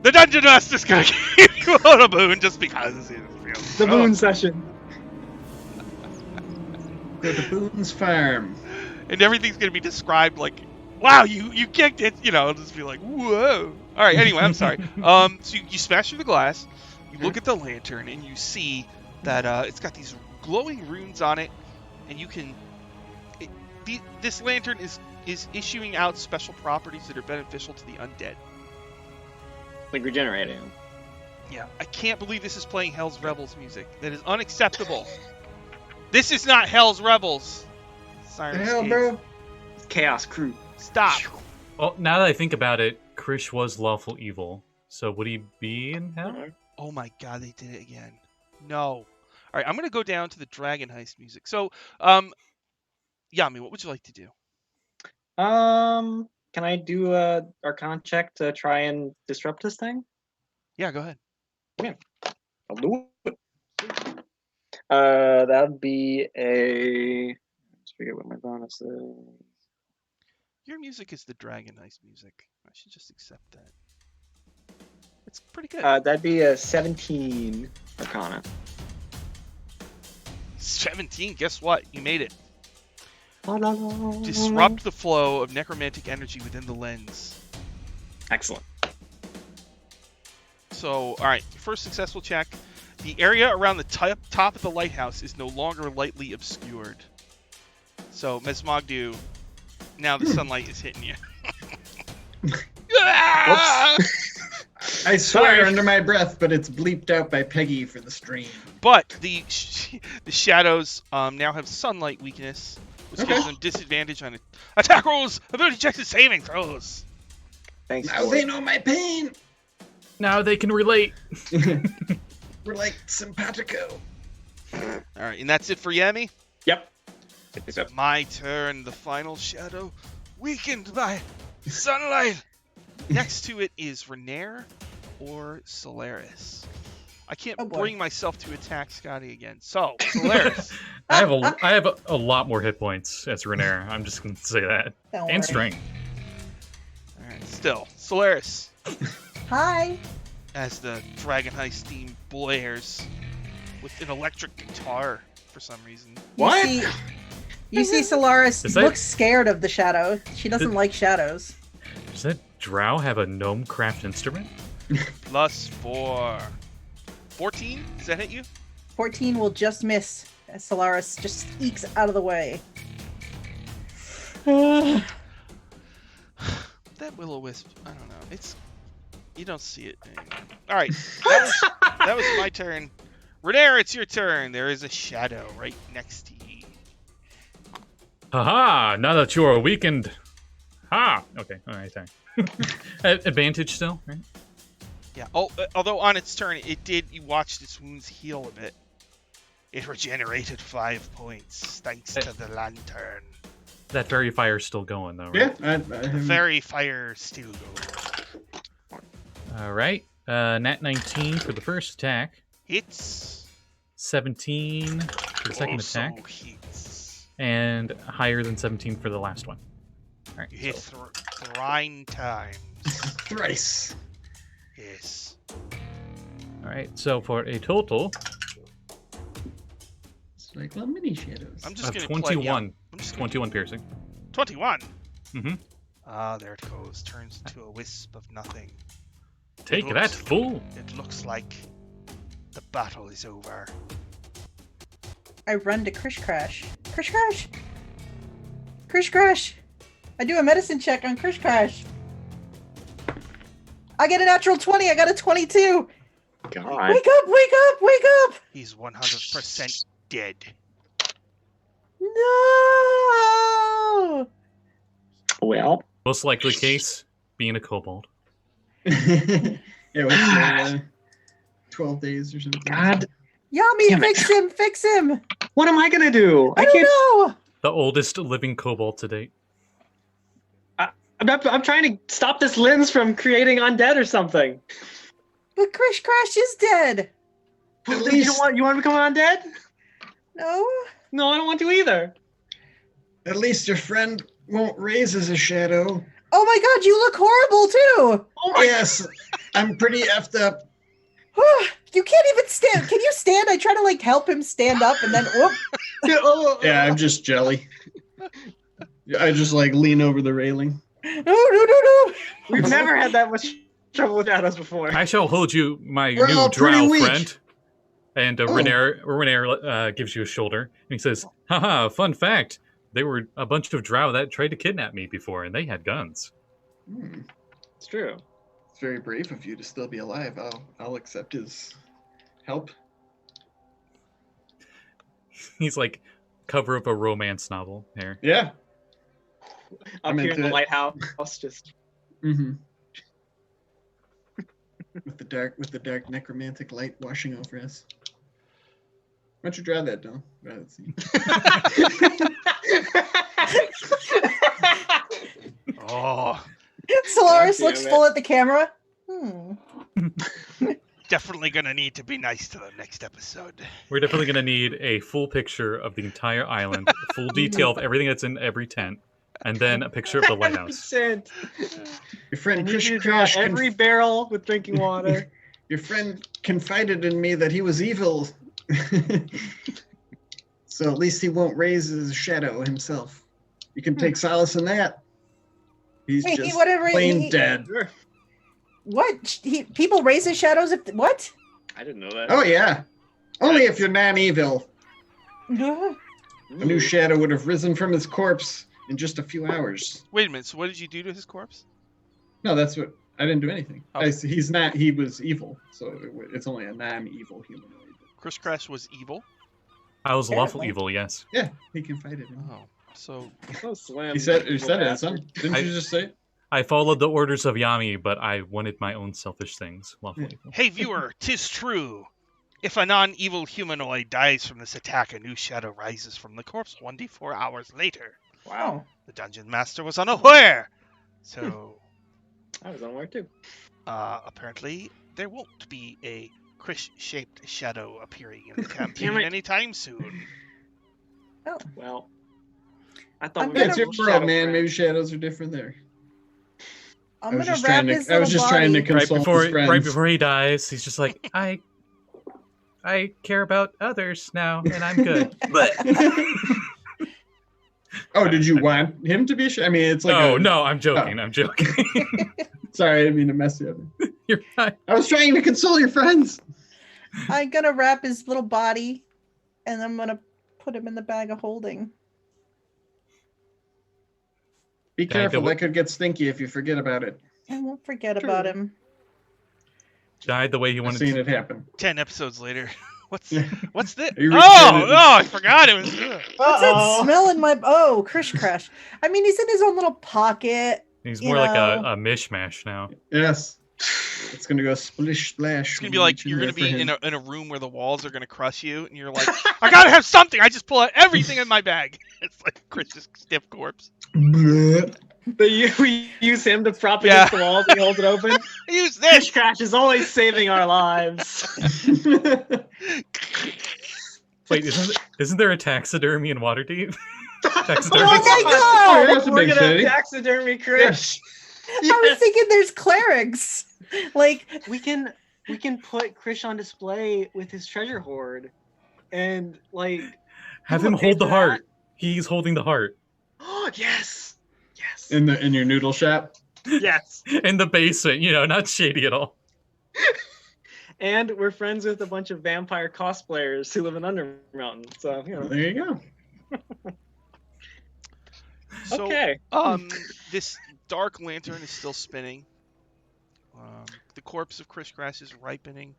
The Dungeon Master's gonna give you a boon just because it feels The moon session. Go to Boone's farm. And everything's gonna be described like, wow, you kicked it, you know, just be like, whoa. Alright, anyway, I'm sorry. So you smash through the glass, you look at the lantern, and you see that it's got these glowing runes on it, and you can... this lantern is issuing out special properties that are beneficial to the undead. Like regenerating. Yeah, I can't believe this is playing Hell's Rebels music. That is unacceptable. This is not Hell's Rebels. The hell, bro? Chaos Crew. Stop. Well, now that I think about it, Krish was lawful evil. So would he be in hell? Oh my god, they did it again. No. All right, I'm going to go down to the Dragon Heist music. So, Yami, what would you like to do? Can I do a Arcana check to try and disrupt this thing? Yeah, go ahead. I'll do it. That'd be a... Let's figure out what my bonus is. Your music is the Dragon Heist music. I should just accept that. It's pretty good. That'd be a 17 Arcana. 17. Guess what? You made it. Disrupt. Disrupt the flow of necromantic energy within the lens. Excellent. So, all right. First successful check. The area around the top of the lighthouse is no longer lightly obscured. So, Mesmogdu, now the sunlight is hitting you. I swear under my breath, but it's bleeped out by Peggy for the stream. But the shadows now have sunlight weakness, which gives them disadvantage on attack rolls, ability checks, and saving throws. Thanks. Now they know my pain. Now they can relate. We're like simpatico. All right, and that's it for Yami. Yep. It's my turn. The final shadow, weakened by sunlight. Next to it is Renair or Solaris. I can't bring myself to attack Scotty again. So, Solaris. I have a lot more hit points as Renair. I'm just gonna say that. Don't And worry. strength. All right, still Solaris. Hi. As the Dragon Heist theme blares with an electric guitar for some reason. What? You see Solaris Is that- looks scared of the shadow. She doesn't like shadows. Does that drow have a gnome craft instrument? +4. 14? Does that hit you? 14 will just miss as Solaris just ekes out of the way. That will-o-wisp, I don't know. You don't see it anymore. All right, that was my turn. Renair, it's your turn. There is a shadow right next to you. Haha! Now that you are weakened. Ha! Okay, alright, sorry. Advantage still, right? Yeah. Oh, although on its turn, you watched its wounds heal a bit. It regenerated 5 points thanks to the lantern. That fairy fire's still going though, right? Yeah, The fairy fire still goes. Alright. Nat 19 for the first attack. Hits. 17 for the second Also attack. hits. And higher than 17 for the last one. Alright. You hit So, 9 times. thrice. Yes. alright, so for a total It's like little mini shadows. I'm just of gonna 21. Play, yeah, I'm just gonna 21 piercing. 21. Mm-hmm. Ah, there it goes. Turns into a wisp of nothing. Take It that, looks- fool! It looks like the battle is over. I run to Krish Crash. Krish Crash! Krish Crash! I do a medicine check on Krish Crash. I get a natural 20. I got a 22. God. Wake up! Wake up! Wake up! He's 100% dead. No! Well, Most likely case, being a kobold. Yeah, what's 12 days or something. God, Yami, Damn it. fix him! Fix him! what am I gonna do? I don't know! The oldest living kobold to date. I'm trying to stop this lens from creating undead or something. But Krish Crash is dead! At You least, want to become undead? No? No, I don't want to either. at least your friend won't raise as a shadow. Oh my god, you look horrible too! Oh my Yes, I'm pretty effed up. You can't even stand. Can you stand? I try to like help him stand up and then whoop. God. Yeah, I'm just jelly. I just like lean over the railing. No. We've never had that much trouble with Ados before. I shall hold you, my We're new all pretty drow weak. friend. And Renair gives you a shoulder, and he says, haha, fun fact, they were a bunch of drow that tried to kidnap me before, and they had guns. It's true. It's very brave of you to still be alive. I'll accept his help. He's like cover of a romance novel here. Yeah. Up I'm here in into the it. lighthouse, just Mm-hmm. with the dark necromantic light washing over us. Why don't you draw that, Don? Draw that scene. Oh, Solaris God looks damn it. full at the camera. definitely gonna need to be nice to them next episode. We're definitely going to need a full picture of the entire island, full detail of everything that's in every tent, and then a picture of the lighthouse. 100%. Your I friend need Krish you to draw Crash every barrel with drinking water. your friend confided in me that he was evil. So at least he won't raise his shadow himself. You can take solace in that. He's Wait, just whatever plain he- dead. Sure. What? People raise their shadows if what? I didn't know that. Oh yeah. Only if you're non-evil. Yeah. A new shadow would have risen from his corpse in just a few hours. Wait a minute. So what did you do to his corpse? No, that's what I didn't do anything. Oh. He's not. He was evil, so it's only a non-evil humanoid. Chris Crash was evil. I was lawful Apparently. evil, yes. Yeah, he confided in me. Oh, so So slim. He said evil it. bastard. Didn't I- you just say it? I followed the orders of Yami, but I wanted my own selfish things. Lawful evil. hey viewer, 'tis true. If a non-evil humanoid dies from this attack, a new shadow rises from the corpse 24 hours later. Wow. The dungeon master was unaware. So, I was unaware too. apparently, there won't be a Krish-shaped shadow appearing in the campaign Damn it. anytime soon. Well, I thought I'm we Yeah, were it's your shadow world, man. friends. Maybe shadows are different there. I'm I was gonna just wrap trying to- his I was little just trying to body. console his friends. Right before he dies, he's just like, I care about others now, and I'm good. But Oh, did you want him to be a shadow? I mean, it's like no, I'm joking. I'm joking. Sorry, I didn't mean to mess you up. You're fine. I was trying to console your friends. I'm gonna wrap his little body, and I'm gonna put him in the bag of holding. Be Can I careful, double- that could get stinky if you forget about it. I won't forget about him. Died the way he I've wanted seen to. it happen. 10 episodes later. What's Yeah. what's this? Are you Oh, returning- I forgot it was. What's that smell in my? Oh, Krish Crash. I mean, he's in his own little pocket. He's You more like know. a mishmash now. Yes. It's gonna go splish splash. It's gonna when be you like reach in you're there gonna for be him. in a room where the walls are gonna crush you, and you're like, I gotta have something. I just pull out everything in my bag. It's like Chris's stiff corpse. Bleh. But we use him to prop Yeah. against the walls and hold it open. Use Fish this. Crash is always saving our lives. Wait, isn't there a taxidermy in Waterdeep? Oh Taxidermy. my Oh, god! that's a We're big gonna have city. taxidermy, Chris. I was thinking there's clerics. Like, We can put Krish on display with his treasure hoard, and like Have People him would pay hold the for heart. He's holding the heart. oh yes, yes, in your noodle shop. yes. In the basement, not shady at all. And we're friends with a bunch of vampire cosplayers who live in Undermountain. So There you go. So, okay. this dark lantern is still spinning. The corpse of Chris Crash is ripening.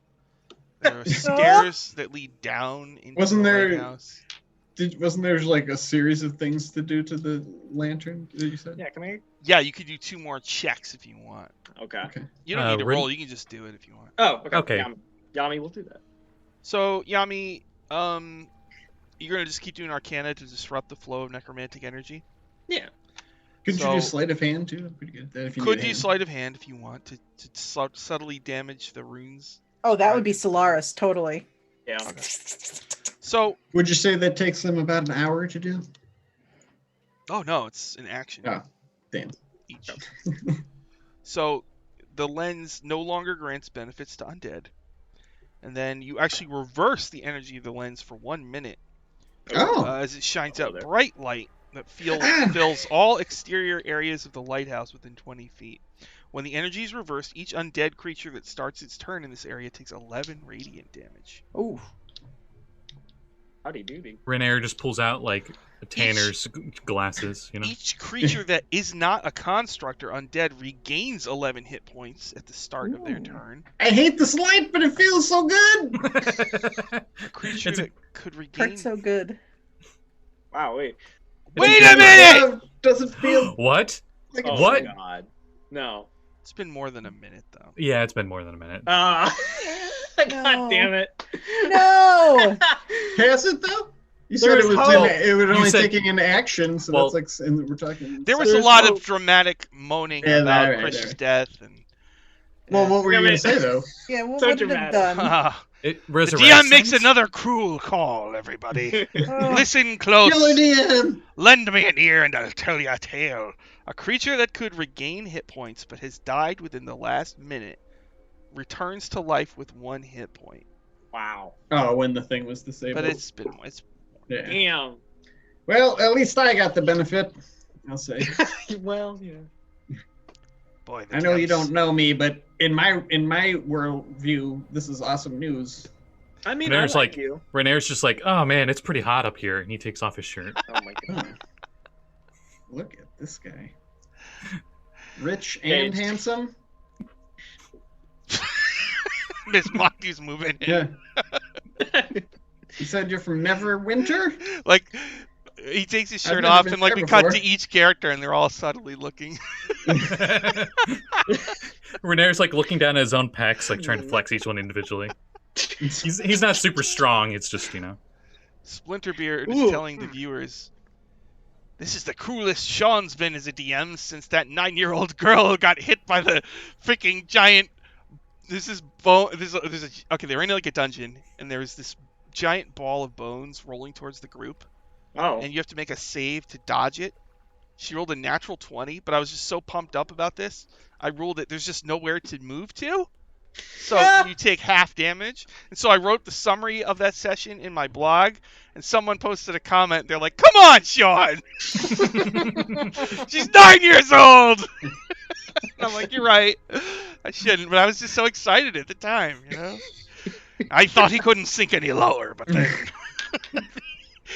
There are stairs that lead down into Wasn't the there- lighthouse. Wasn't there like a series of things to do to the lantern that you said? Yeah, can I? Yeah, you could do 2 more checks if you want. Okay. Okay. You don't need to Rin- roll. You can just do it if you want. Oh, okay. Okay. Yami will do that. So, Yami, you're gonna just keep doing Arcana to disrupt the flow of necromantic energy. Yeah. Could you do So- sleight of hand too? I'm pretty good at that if you Could need a do hand. sleight of hand if you want to subtly damage the runes. oh, that would be Solaris, totally. Yeah. So, Would you say that takes them about an hour to do? oh no, it's an action Oh, damn. each. So, the lens no longer grants benefits to undead. And then you actually reverse the energy of the lens for 1 minute Oh, as it shines Hello out there. bright light that fills all exterior areas of the lighthouse within 20 feet. When the energy is reversed, each undead creature that starts its turn in this area takes 11 radiant damage. Ooh. Howdy doody. Renair just pulls out like Tanner's glasses, Each creature that is not a constructor undead regains 11 hit points at the start of their Ooh. turn. I hate this light, but it feels so good. A creature It's a- that could regain... Hurts so good. Wow. Wait. Wait a minute! Does it feel what? like Oh it's What? My God. No. It's been more than a minute, though. Yeah, it's been more than a minute. God No. damn it. No! Has it though? You There said it was was hope. it would You only said- taking into action, so Well- that's like and we're talking. There was a There's lot no- of dramatic moaning Yeah, about alright, Chris's alright. death, and Well, what were you I going mean- to say, though? Yeah, what So would it have done? It The resurrects DM makes things. another cruel call, everybody. Oh, Listen close. Killer DM! Lend me an ear and I'll tell you a tale. A creature that could regain hit points but has died within the last minute returns to life with 1 hit point. Wow. Oh, when the thing was disabled. But it's Yeah. Damn. Well, at least I got the benefit, I'll say. Well, yeah. boy. The I know you DMs don't know me, but in my worldview, this is awesome news. I mean, There's I like like- you. Renair's just like, oh man, it's pretty hot up here, and he takes off his shirt. Oh my god. Huh. Look at this guy. Rich Hey. and handsome. Miss Monty's moving in. Yeah. You said you're from Neverwinter? Like he takes his I've shirt never off been and like there we cut before. to each character and they're all subtly looking. Renair's like looking down at his own pecs, like trying to flex each one individually. He's not super strong. It's just Splinterbeard is Ooh. telling the viewers, "This is the coolest Sean's been as a DM since that 9-year-old girl got hit by the freaking giant." This is bone. Okay. They're in like a dungeon, and there's this giant ball of bones rolling towards the group, Oh. and you have to make a save to dodge it. She rolled a natural 20, but I was just so pumped up about this, I ruled it. There's just nowhere to move to. So you take half damage. And so I wrote the summary of that session in my blog, and someone posted a comment. They're like, "Come on, Sean! She's 9 years old!" And I'm like, "You're right. I shouldn't." But I was just so excited at the time, you know? I thought he couldn't sink any lower, but then...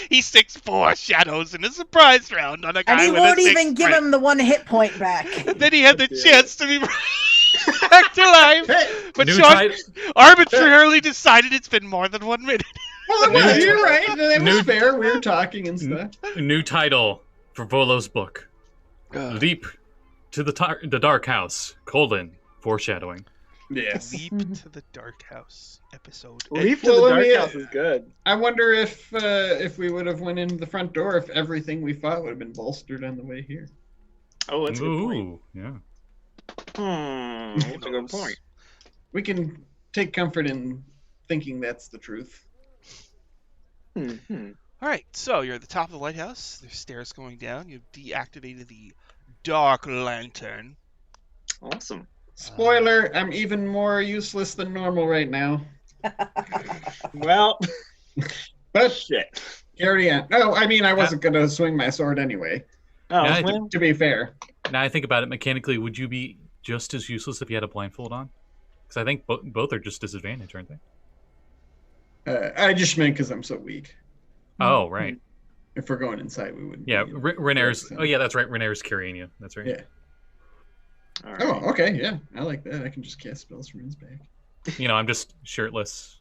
He 6'4" shadows in a surprise round on a guy and he with won't a 6 even give strength. him the 1 hit point back. And then he had the Yeah. chance to be back to life. Hey, But new Sean title. arbitrarily decided it's been more than 1 minute. well, it was, you're right. It was New- fair. We were talking and stuff. New title for Volo's book: Leap to the Dark House: foreshadowing. Yes. Leap Mhm. to the Dark House episode. Leap to Well, the let Dark me- House is good. I wonder if we would have went in the front door if everything we fought would have been bolstered on the way here. Oh, that's a good point. Ooh, yeah. That's a good point. We can take comfort in thinking that's the truth. Hmm. All right, so you're at the top of the lighthouse. There's stairs going down. You've deactivated the Dark Lantern. Awesome. Spoiler, I'm even more useless than normal right now. Well, But shit. carry on. No, I mean, I wasn't going to swing my sword anyway, Oh, Yeah, I well, to be fair. Now I think about it mechanically, would you be just as useless if you had a blindfold on? Because I think both are just disadvantage, aren't they? I just meant because I'm so weak. Oh, right. If we're going inside, we wouldn't. Yeah, be- Renair's. Oh, yeah, that's right. Renair's carrying you. That's right. Yeah. all right. Oh, okay. Yeah, I like that. I can just cast spells from his bag. You know, I'm just shirtless,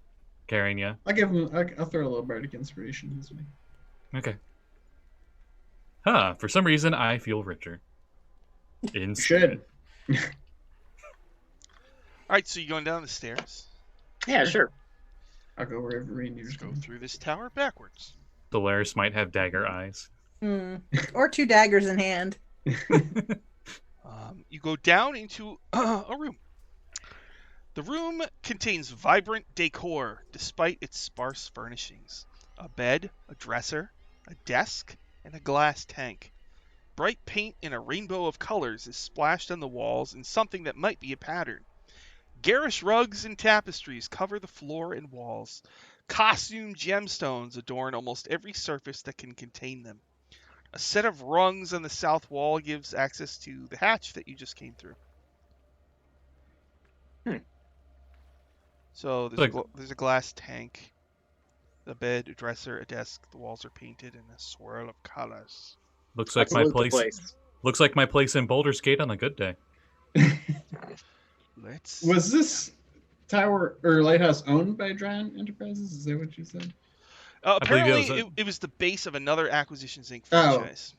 carrying you. I'll give him. I'll throw a little bardic inspiration his way. Okay. Huh. For some reason, I feel richer. You should. All right, so you're going down the stairs. Yeah, sure. I'll go wherever Reindeer's Let's go going. through this tower backwards. Solaris might have dagger eyes. Or 2 daggers in hand. You go down into a room. The room contains vibrant decor despite its sparse furnishings. A bed, a dresser, a desk, and a glass tank. Bright paint in a rainbow of colors is splashed on the walls in something that might be a pattern. Garish rugs and tapestries cover the floor and walls. Costume gemstones adorn almost every surface that can contain them. A set of rungs on the south wall gives access to the hatch that you just came through. So there's a glass tank, a bed, a dresser, a desk. The walls are painted in a swirl of colors. Looks like Let's my loot the place. Looks like my place in Boulder's Gate on a good day. Let's. Was this tower or lighthouse owned by Drown Enterprises? Is that what you said? believe it Apparently, was it was the base of another Acquisitions Inc. Oh. franchise.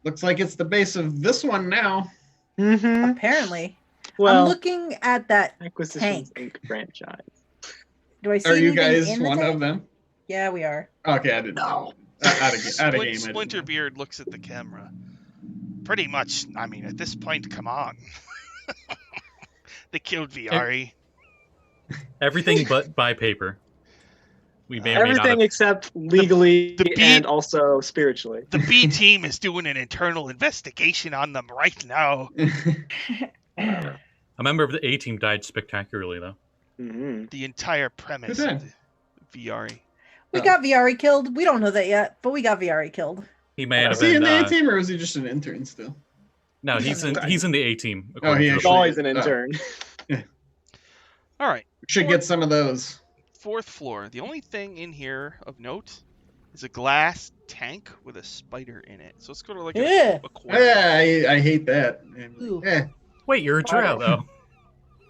Looks like it's the base of this one now. Mm-hmm. Apparently. Well, I'm looking at that. Acquisitions tank. Inc. franchise. Do I see Are you anything guys in the one tank? of them? Yeah, we are. Okay, I didn't know. Out of game. I didn't know. Splinterbeard looks at the camera. Pretty much. I mean, at this point, come on. They killed Viari. Everything but by paper. We may or may not Everything have... except legally the beat- and also spiritually. The B team is doing an internal investigation on them right now. A member of the A team died spectacularly, though. Mm-hmm. The entire premise Who of died? the Viari. We got Viari killed. We don't know that yet, but we got Viari killed. He may have Is he been... in the A team or is he just an intern still? No, he's in the A team. Oh, he He's actually- always an intern. All right. We should get some of those. 4th floor. The only thing in here of note is a glass tank with a spider in it. So it's sort of like Yeah. a aquarium. Yeah, I hate that. Ooh. Yeah, Wait, you're a drow, though.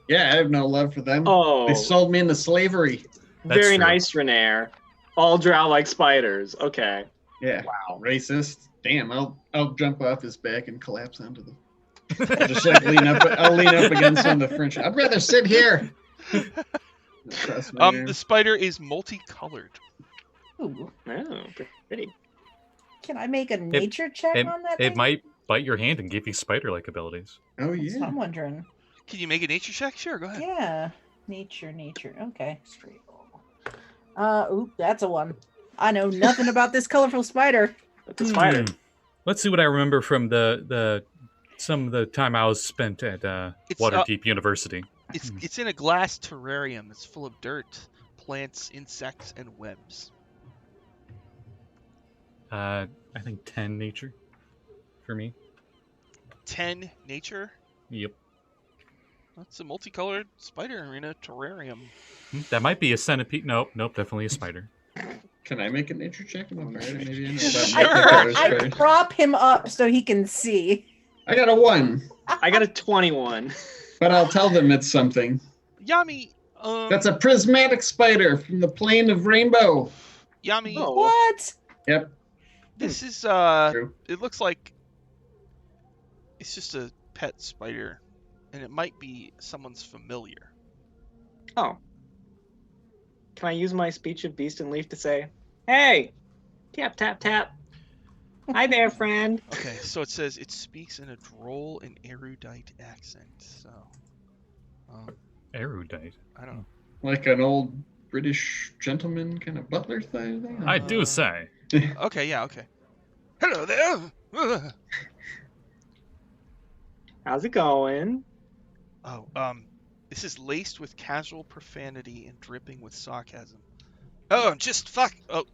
yeah, I have no love for them. Oh, They sold me into slavery. That's very true. nice, Renair. All drow like spiders. Okay. Yeah, Wow. racist. Damn, I'll jump off his back and collapse onto the. I'll just like lean up. I'll lean up against one of the French. I'd rather sit here. Cross my arm. The spider is multicolored. Ooh. Oh, pretty. Can I make a nature check on that It thing? might bite your hand and give you spider-like abilities. Oh That's what yeah. I'm wondering. Can you make a nature check? Sure, go ahead. Yeah. Nature. Okay. Straight roll. Oop, that's a 1. I know nothing about this colorful spider. That's a spider. Let's see what I remember from some of the time I was spent at It's, Waterdeep University. It's in a glass terrarium that's full of dirt, plants, insects, and webs. I think 10 nature for me. 10 nature. Yep. That's a multicolored spider in a terrarium. That might be a centipede. Nope, definitely a spider. Can I make a nature check? I'm a bard. Maybe I know Sure. about I spider. prop him up so he can see. I got a 1, I got a 21. but I'll tell them it's something. Yami. That's a prismatic spider from the plane of rainbow. Yami. Oh. What? Yep. This is True. It looks like it's just a pet spider, and it might be someone's familiar. Oh. Can I use my speech of beast and leaf to say, "Hey, tap tap tap. Hi there, friend." Okay, so it says it speaks in a droll and erudite accent. So, Erudite. I don't know. Like an old British gentleman kind of butler thing. I do say. Okay, yeah, okay. Hello there. How's it going? Oh, this is laced with casual profanity and dripping with sarcasm. Oh, I'm just Folk.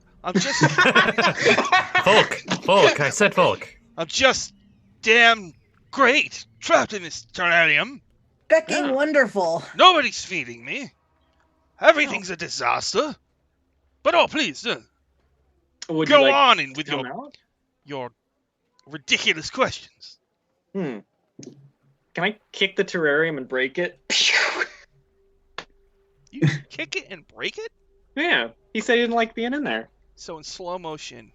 I said Folk. I'm just damn great, trapped in this terrarium. Becking wonderful. Nobody's feeding me. Everything's a disaster. But oh, please, Would go you like on in with to come out? your ridiculous questions. Can I kick the terrarium and break it? You kick it and break it? Yeah, he said he didn't like being in there. So in slow motion,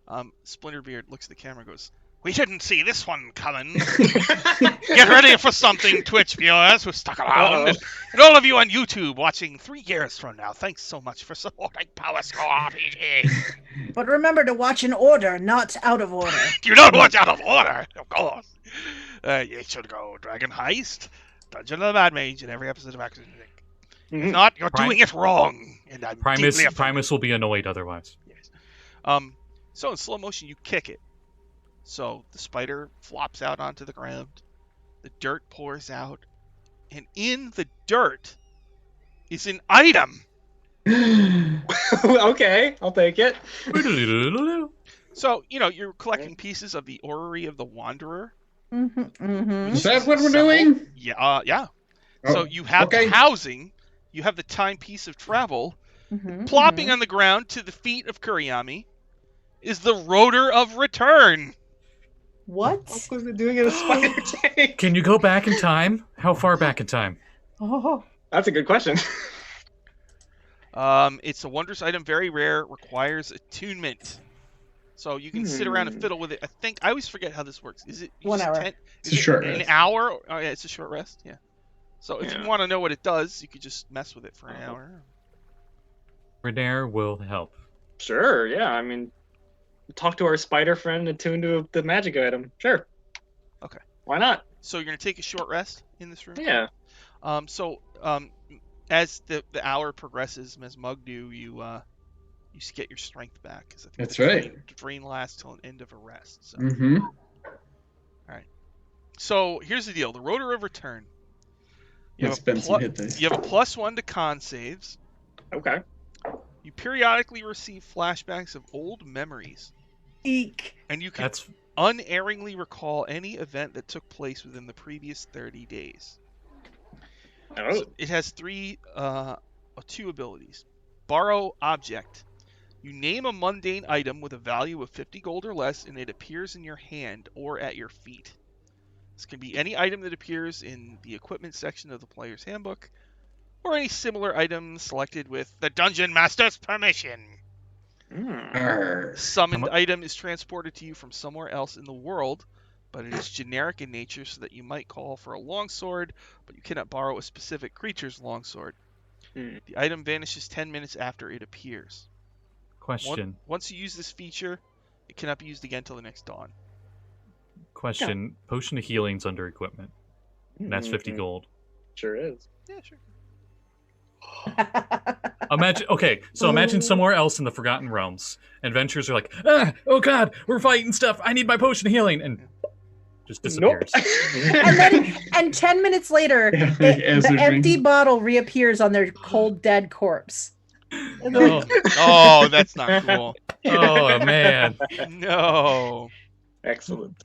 Splinterbeard looks at the camera and goes, "We didn't see this one coming. Get ready for something, Twitch viewers who stuck around. And all of you on YouTube watching 3 years from now, thanks so much for supporting Power Score RPG. But remember to watch in order, not out of order. You don't watch out of order, of course. You should go Dragon Heist, Dungeon of the Mad Mage, in every episode of Action Inc. If not, you're doing it wrong. And I'm deeply offended." Primus will be annoyed otherwise. Yes. So in slow motion, you kick it. So the spider flops out onto the ground. The dirt pours out. And in the dirt is an item. Okay, I'll take it. So, you're collecting pieces of the Orrery of the Wanderer. Is that what we're doing? Yeah, yeah. Oh, So you have okay. the housing, you have the timepiece of travel. Plopping on the ground to the feet of Kuriyami is the Rotor of Return. What? What was it doing in a spider tank? Can you go back in time? How far back in time? Oh. That's a good question. It's a wondrous item, very rare, requires attunement. So you can sit around and fiddle with it. I always forget how this works. Is it 1 hour? It's a short an rest. hour? Oh yeah, it's a short rest. Yeah. So if Yeah. you want to know what it does, you could just mess with it for an hour. Renair will help. Sure, yeah. I mean, talk to our spider friend and attune to the magic item. Sure. Okay. Why not? So you're gonna take a short rest in this room. Yeah. So as the hour progresses, Ms. Mugdu, you get your strength back, because I think That's the right. drain lasts till an end of a rest. So, Mm-hmm. all right. So here's the deal: the Rotor of Return. You Let's have spend some hit dice. you have a +1 to con saves. Okay. You periodically receive flashbacks of old memories, Eek. and you can That's unerringly recall any event that took place within the previous 30 days. Oh. So it has two abilities. Borrow Object. You name a mundane item with a value of 50 gold or less, and it appears in your hand or at your feet. This can be any item that appears in the equipment section of the player's handbook, or any similar item selected with the Dungeon Master's permission. Arr. Summoned item is transported to you from somewhere else in the world, but it is generic in nature, so that you might call for a longsword, but you cannot borrow a specific creature's longsword. Hmm. The item vanishes 10 minutes after it appears. question. Once you use this feature, it cannot be used again until the next dawn. Question. Potion of healing's under equipment. And that's 50 Mhm. gold. Sure is. Yeah, sure. Imagine somewhere else in the Forgotten Realms. Adventurers are like, oh god, we're fighting stuff. I need my potion of healing, and just disappears. And 10 minutes later, the empty bottle reappears on their cold, dead corpse. No. Oh, that's not cool. Oh man. No. Excellent.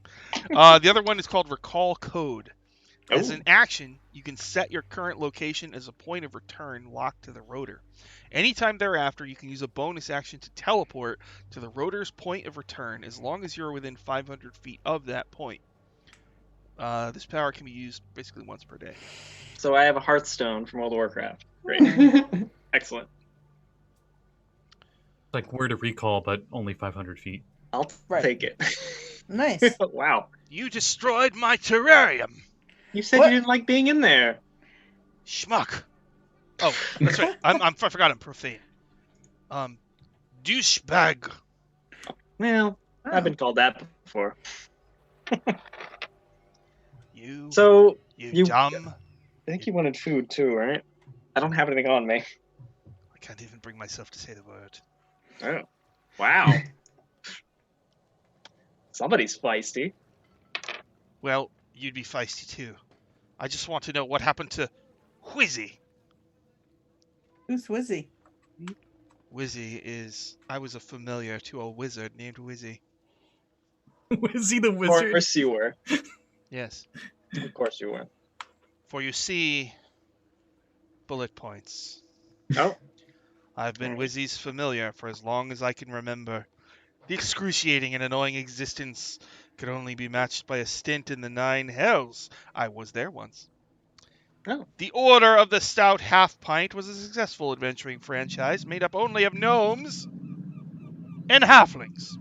The other one is called Recall Code. As Oh. an action, you can set your current location as a point of return locked to the rotor. Anytime thereafter, you can use a bonus action to teleport to the rotor's point of return, as long as you're within 500 feet of that point. This power can be used basically once per day. So I have a Hearthstone from World of Warcraft. Great. Excellent. Like word of recall, but only 500 feet. I'll Right. take it. Nice. Wow. You destroyed my terrarium, You said What? you didn't like being in there. schmuck. Oh, that's right. I forgot I'm profane. Douchebag. Well, I've been called that before. You So dumb. I think you wanted food too, right? I don't have anything on me. I can't even bring myself to say the word. Oh. Wow. Somebody's feisty. Well, you'd be feisty too. I just want to know what happened to Whizzy. Who's Wizzy? Whizzy is... I was a familiar to a wizard named Whizzy. Was he the Of wizard? course you were. Yes. Of course you were. For you see... bullet points. Oh. I've been Whizzy's familiar for as long as I can remember. The excruciating and annoying existence could only be matched by a stint in the 9 hells. I was there once. Oh. The Order of the Stout Half Pint was a successful adventuring franchise made up only of gnomes and halflings.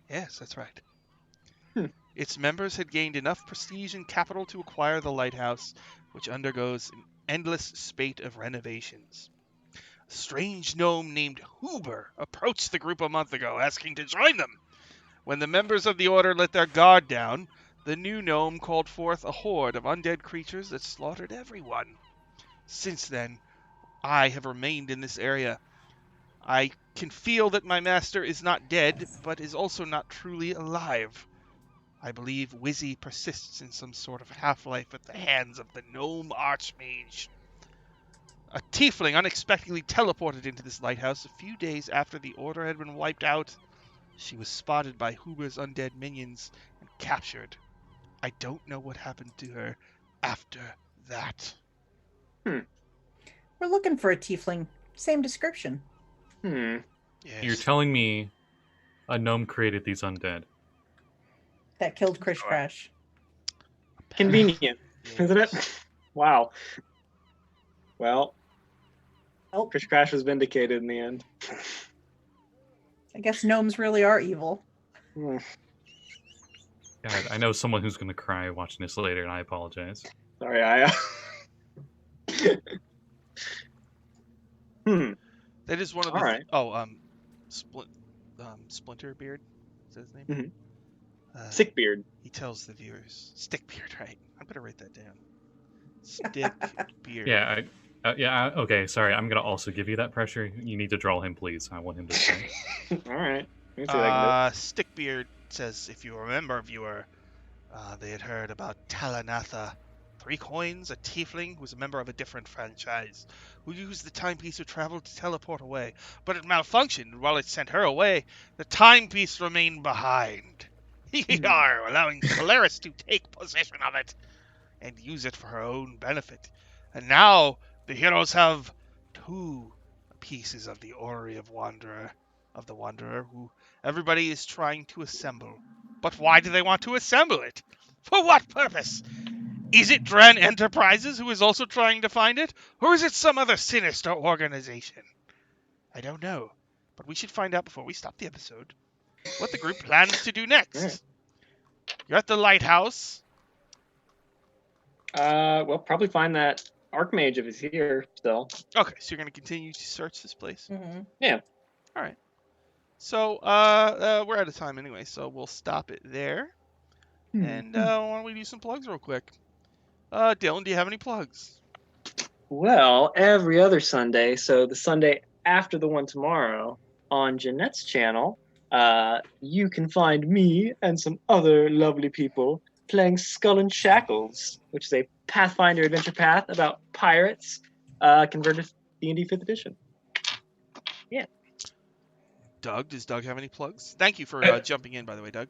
Yes, that's right. Its members had gained enough prestige and capital to acquire the lighthouse, which undergoes an endless spate of renovations. A strange gnome named Huber approached the group a month ago, asking to join them. When the members of the order let their guard down, the new gnome called forth a horde of undead creatures that slaughtered everyone. Since then, I have remained in this area. I can feel that my master is not dead, but is also not truly alive. I believe Whizzy persists in some sort of half-life at the hands of the gnome archmage. A tiefling unexpectedly teleported into this lighthouse a few days after the order had been wiped out. She was spotted by Huber's undead minions and captured. I don't know what happened to her after that. We're looking for a tiefling. Same description. Yes. You're telling me a gnome created these undead? That killed Krish Crash. Convenient, isn't it? Yes. Wow. Well, Oh, Krish Crash was vindicated in the end. I guess gnomes really are evil. Hmm. God, I know someone who's going to cry watching this later, and I apologize. Sorry, I. That is one of the. All right. Splinterbeard. Is that his name? Mm-hmm. Sickbeard. He tells the viewers. Stickbeard, right? I'm gonna write that down. Stickbeard. Yeah, okay, sorry. I'm gonna also give you that pressure. You need to draw him, please. I want him to stay. All right. Let me see what I can do. Stickbeard says, if you remember, viewer, they had heard about Talanatha. 3 coins, a tiefling who was a member of a different franchise, who used the timepiece of travel to teleport away, but it malfunctioned. While it sent her away, the timepiece remained behind. Yar, allowing Solaris to take possession of it and use it for her own benefit. And now the heroes have 2 pieces of the Ori of the Wanderer, who everybody is trying to assemble. But why do they want to assemble it? For what purpose? Is it Dren Enterprises who is also trying to find it? Or is it some other sinister organization? I don't know. But we should find out before we stop the episode what the group plans to do next. Right. You're at the lighthouse. Well, probably find that Archmage if he's here still. Okay, so you're going to continue to search this place? Mm-hmm. Yeah. All right. So, we're out of time anyway, so we'll stop it there. And why don't we do some plugs real quick? Dylan, do you have any plugs? Well, every other Sunday, so the Sunday after the one tomorrow, on Jeanette's channel, you can find me and some other lovely people playing Skull and Shackles, which is a Pathfinder adventure path about pirates converted to D&D 5th edition. Doug, does Doug have any plugs? Thank you for jumping in, by the way, Doug.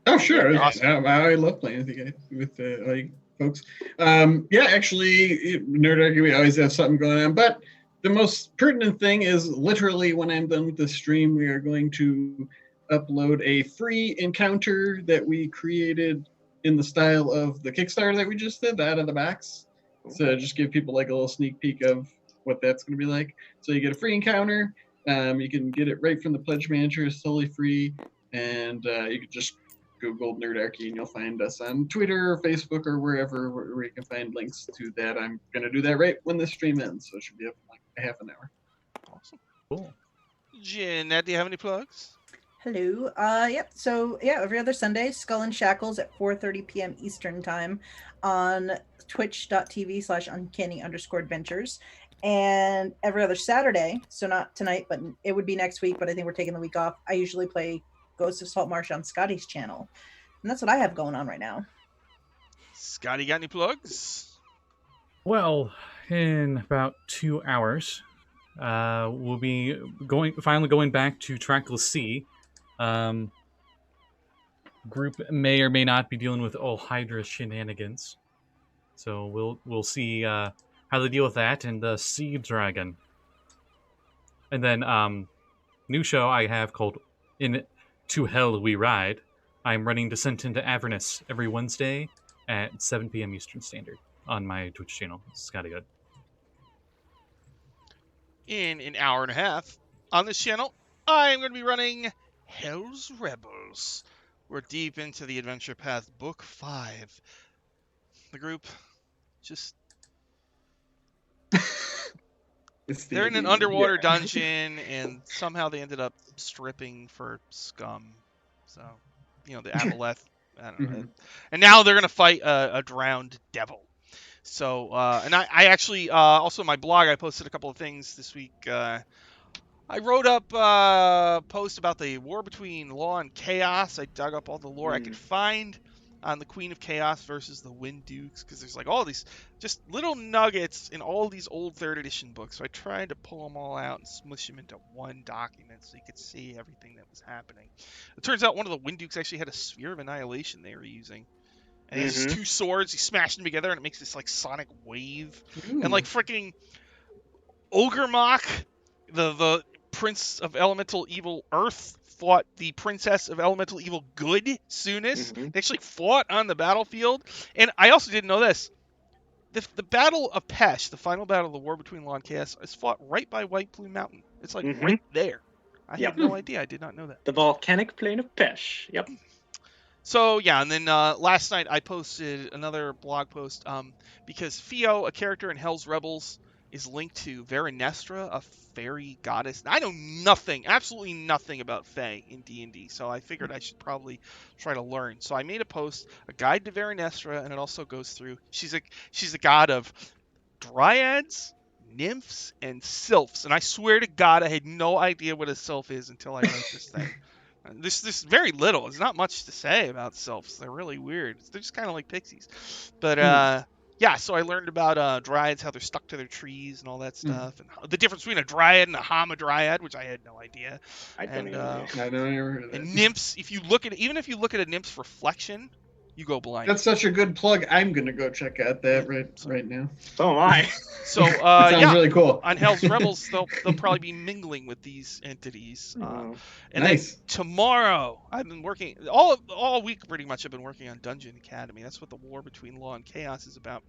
Oh, sure. Yeah, awesome. I love playing with you guys, with all you folks. Yeah, actually, Nerdarchy, we always have something going on. But the most pertinent thing is literally when I'm done with the stream, we are going to upload a free encounter that we created in the style of the Kickstarter that we just did, Out of the Box. So just give people like a little sneak peek of what that's going to be like. So you get a free encounter. You can get it right from the Pledge Manager. It's totally free. And you can just Google Nerdarchy and you'll find us on Twitter or Facebook or wherever where you can find links to that. I'm going to do that right when the stream ends. So it should be up in like a half an hour. Awesome. Cool. Jeanette, do you have any plugs? Hello. Yep. So yeah, every other Sunday, Skull and Shackles at 4:30 p.m. Eastern time on twitch.tv/uncanny_adventures. And every other Saturday, so not tonight, but it would be next week, but I think we're taking the week off. I usually play Ghost of Saltmarsh on Scotty's channel. And that's what I have going on right now. Scotty, got any plugs? Well, in about 2 hours, we'll be finally going back to Trackless Sea. Group may or may not be dealing with all Hydra shenanigans. So we'll see how they deal with that and the Sea Dragon. And then new show I have called In To Hell We Ride. I'm running Descent into Avernus every Wednesday at 7 p.m. Eastern Standard on my Twitch channel, Scotty Good. In an hour and a half on this channel, I'm going to be running Hell's Rebels. We're deep into the Adventure Path Book 5. The group just... They're in an underwater dungeon, and somehow they ended up stripping for scum. So, the Aboleth, I don't know. And now they're going to fight a drowned devil. So, and I actually, also my blog, I posted a couple of things this week. I wrote up a post about the war between law and chaos. I dug up all the lore I could find on the Queen of Chaos versus the Wind Dukes, because there's like all these just little nuggets in all these old 3rd edition books. So I tried to pull them all out and smush them into one document so you could see everything that was happening. It turns out one of the Wind Dukes actually had a Sphere of Annihilation they were using. And he has 2 swords, he smashed them together, and it makes this like sonic wave. Ooh. And like freaking Ogremok, the Prince of Elemental Evil Earth, fought the Princess of Elemental Evil Good Soonest. They actually fought on the battlefield. And I also didn't know this. The Battle of Pesh, the final battle of the war between Law and Chaos, is fought right by White Plume Mountain. It's like right there. I had no idea. I did not know that. The volcanic plain of Pesh. Yep. So, yeah, and then last night I posted another blog post because Theo, a character in Hell's Rebels, is linked to Verinestra, a fairy goddess. I know nothing, absolutely nothing about Fae in D&D, so I figured I should probably try to learn. So I made a post, a guide to Verinestra, and it also goes through. She's a god of dryads, nymphs, and sylphs. And I swear to God, I had no idea what a sylph is until I wrote this thing. There's very little. There's not much to say about sylphs. They're really weird. They're just kind of like pixies. But yeah, so I learned about dryads, how they're stuck to their trees and all that stuff, and the difference between a dryad and a hamadryad, which I had no idea. I don't even know. I don't ever heard of that. And nymphs, even if you look at a nymph's reflection, you go blind. That's such a good plug. I'm gonna go check out that right now. So am I. So Sounds yeah, really cool. on Hell's Rebels, they'll probably be mingling with these entities. And Nice. then tomorrow, I've been working all week pretty much. I've been working on Dungeon Academy. That's what the war between law and chaos is about.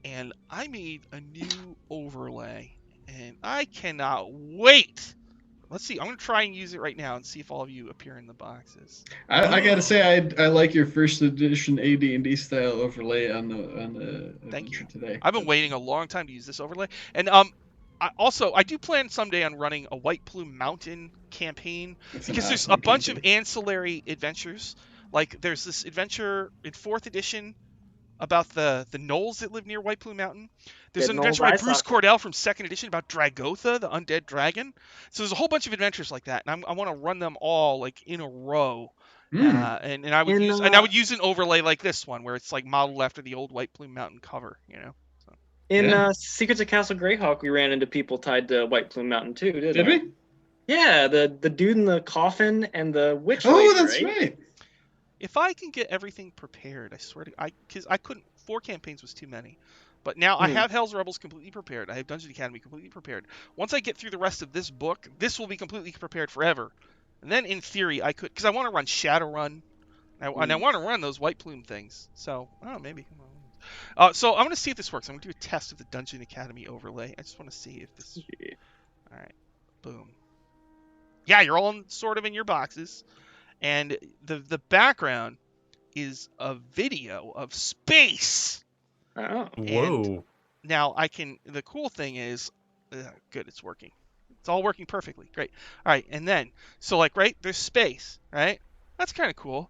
And I made a new overlay, and I cannot wait. Let's see. I'm gonna try and use it right now and see if all of you appear in the boxes. I gotta say I like your first edition AD&D style overlay on the Thank adventure you. today. I've been waiting a long time to use this overlay, and I do plan someday on running a White Plume Mountain campaign, It's an because there's awesome a bunch of campaign. ancillary adventures. Like there's this adventure in 4th edition about the gnolls that live near White Plume Mountain. There's Yeah, an gnolls adventure by I Bruce saw. Cordell from 2nd edition about Dragotha, the undead dragon. So there's a whole bunch of adventures like that, and I want to run them all like in a row. And I would use an overlay like this one, where it's like modeled after the old White Plume Mountain cover, you know. So. In Secrets of Castle Greyhawk, we ran into people tied to White Plume Mountain too, didn't Did we? Yeah, the dude in the coffin and the witch. Oh, lady, that's right? right. If I can get everything prepared, I swear to because I couldn't. 4 campaigns was too many. But now I have Hell's Rebels completely prepared. I have Dungeon Academy completely prepared. Once I get through the rest of this book, this will be completely prepared forever. And then, in theory, I could, because I want to run Shadowrun, and I want to run those White Plume things. So, I don't know, maybe. So I'm going to see if this works. I'm going to do a test of the Dungeon Academy overlay. I just want to see if this. Yeah. All right, boom. Yeah, you're all sort of in your boxes, and the background is a video of space. Oh. Whoa. Now the cool thing is, good, it's working. It's all working perfectly. Great. All right, and then, so like, right, there's space, right? That's kind of cool.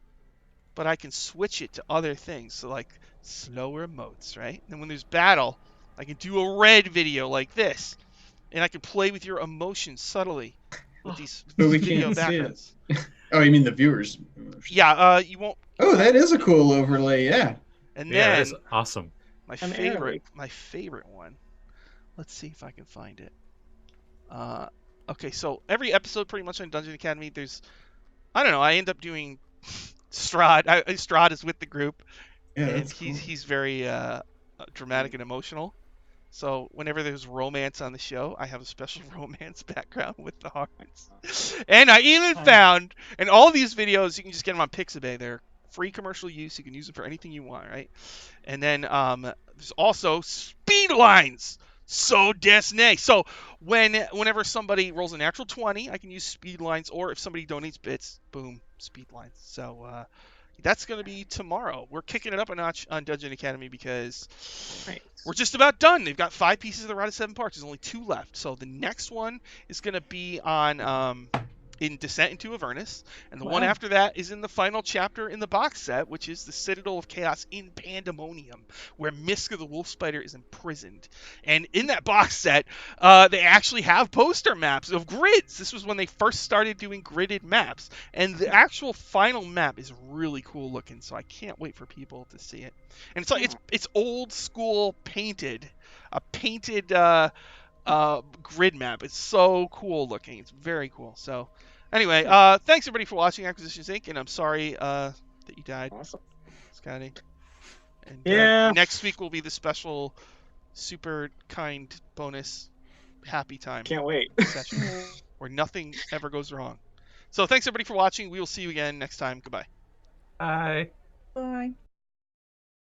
But I can switch it to other things. So like slower modes, right? And when there's battle, I can do a red video like this. And I can play with your emotions subtly with these But we video can't see it. backgrounds. Oh, you mean the viewers? Yeah, you won't. Oh, that is a cool overlay. Yeah. And Yeah, then that's awesome. my I'm favorite one. Let's see if I can find it. Okay, so every episode pretty much on Dungeon Academy, I don't know, I end up doing Strahd. Strahd is with the group, Yeah, and that's cool. he's very dramatic and emotional. So whenever there's romance on the show, I have a special romance background with the hearts. And I even found, and all these videos, you can just get them on Pixabay. They're free commercial use. You can use them for anything you want, right? And then there's also speed lines. So Disney. So whenever somebody rolls a natural 20, I can use speed lines, or if somebody donates bits, boom, speed lines. So that's going to be tomorrow. We're kicking it up a notch on Dungeon Academy because we're just about done. They've got 5 pieces of the Rod of 7 Parts. There's only 2 left. So the next one is going to be on in Descent into Avernus, and the one after that is in the final chapter in the box set, which is the Citadel of Chaos in Pandemonium, where Miska the Wolf Spider is imprisoned. And in that box set, they actually have poster maps of grids. This was when they first started doing gridded maps, and the actual final map is really cool looking. So I can't wait for people to see it. And it's like it's old school painted, a painted grid map. It's so cool looking. It's very cool. So anyway, thanks everybody for watching Acquisitions Inc. And I'm sorry that you died, Awesome. Scotty. And Yeah. next week will be the special super kind bonus happy time Can't wait. session where nothing ever goes wrong. So thanks everybody for watching. We will see you again next time. Goodbye. Bye. Bye.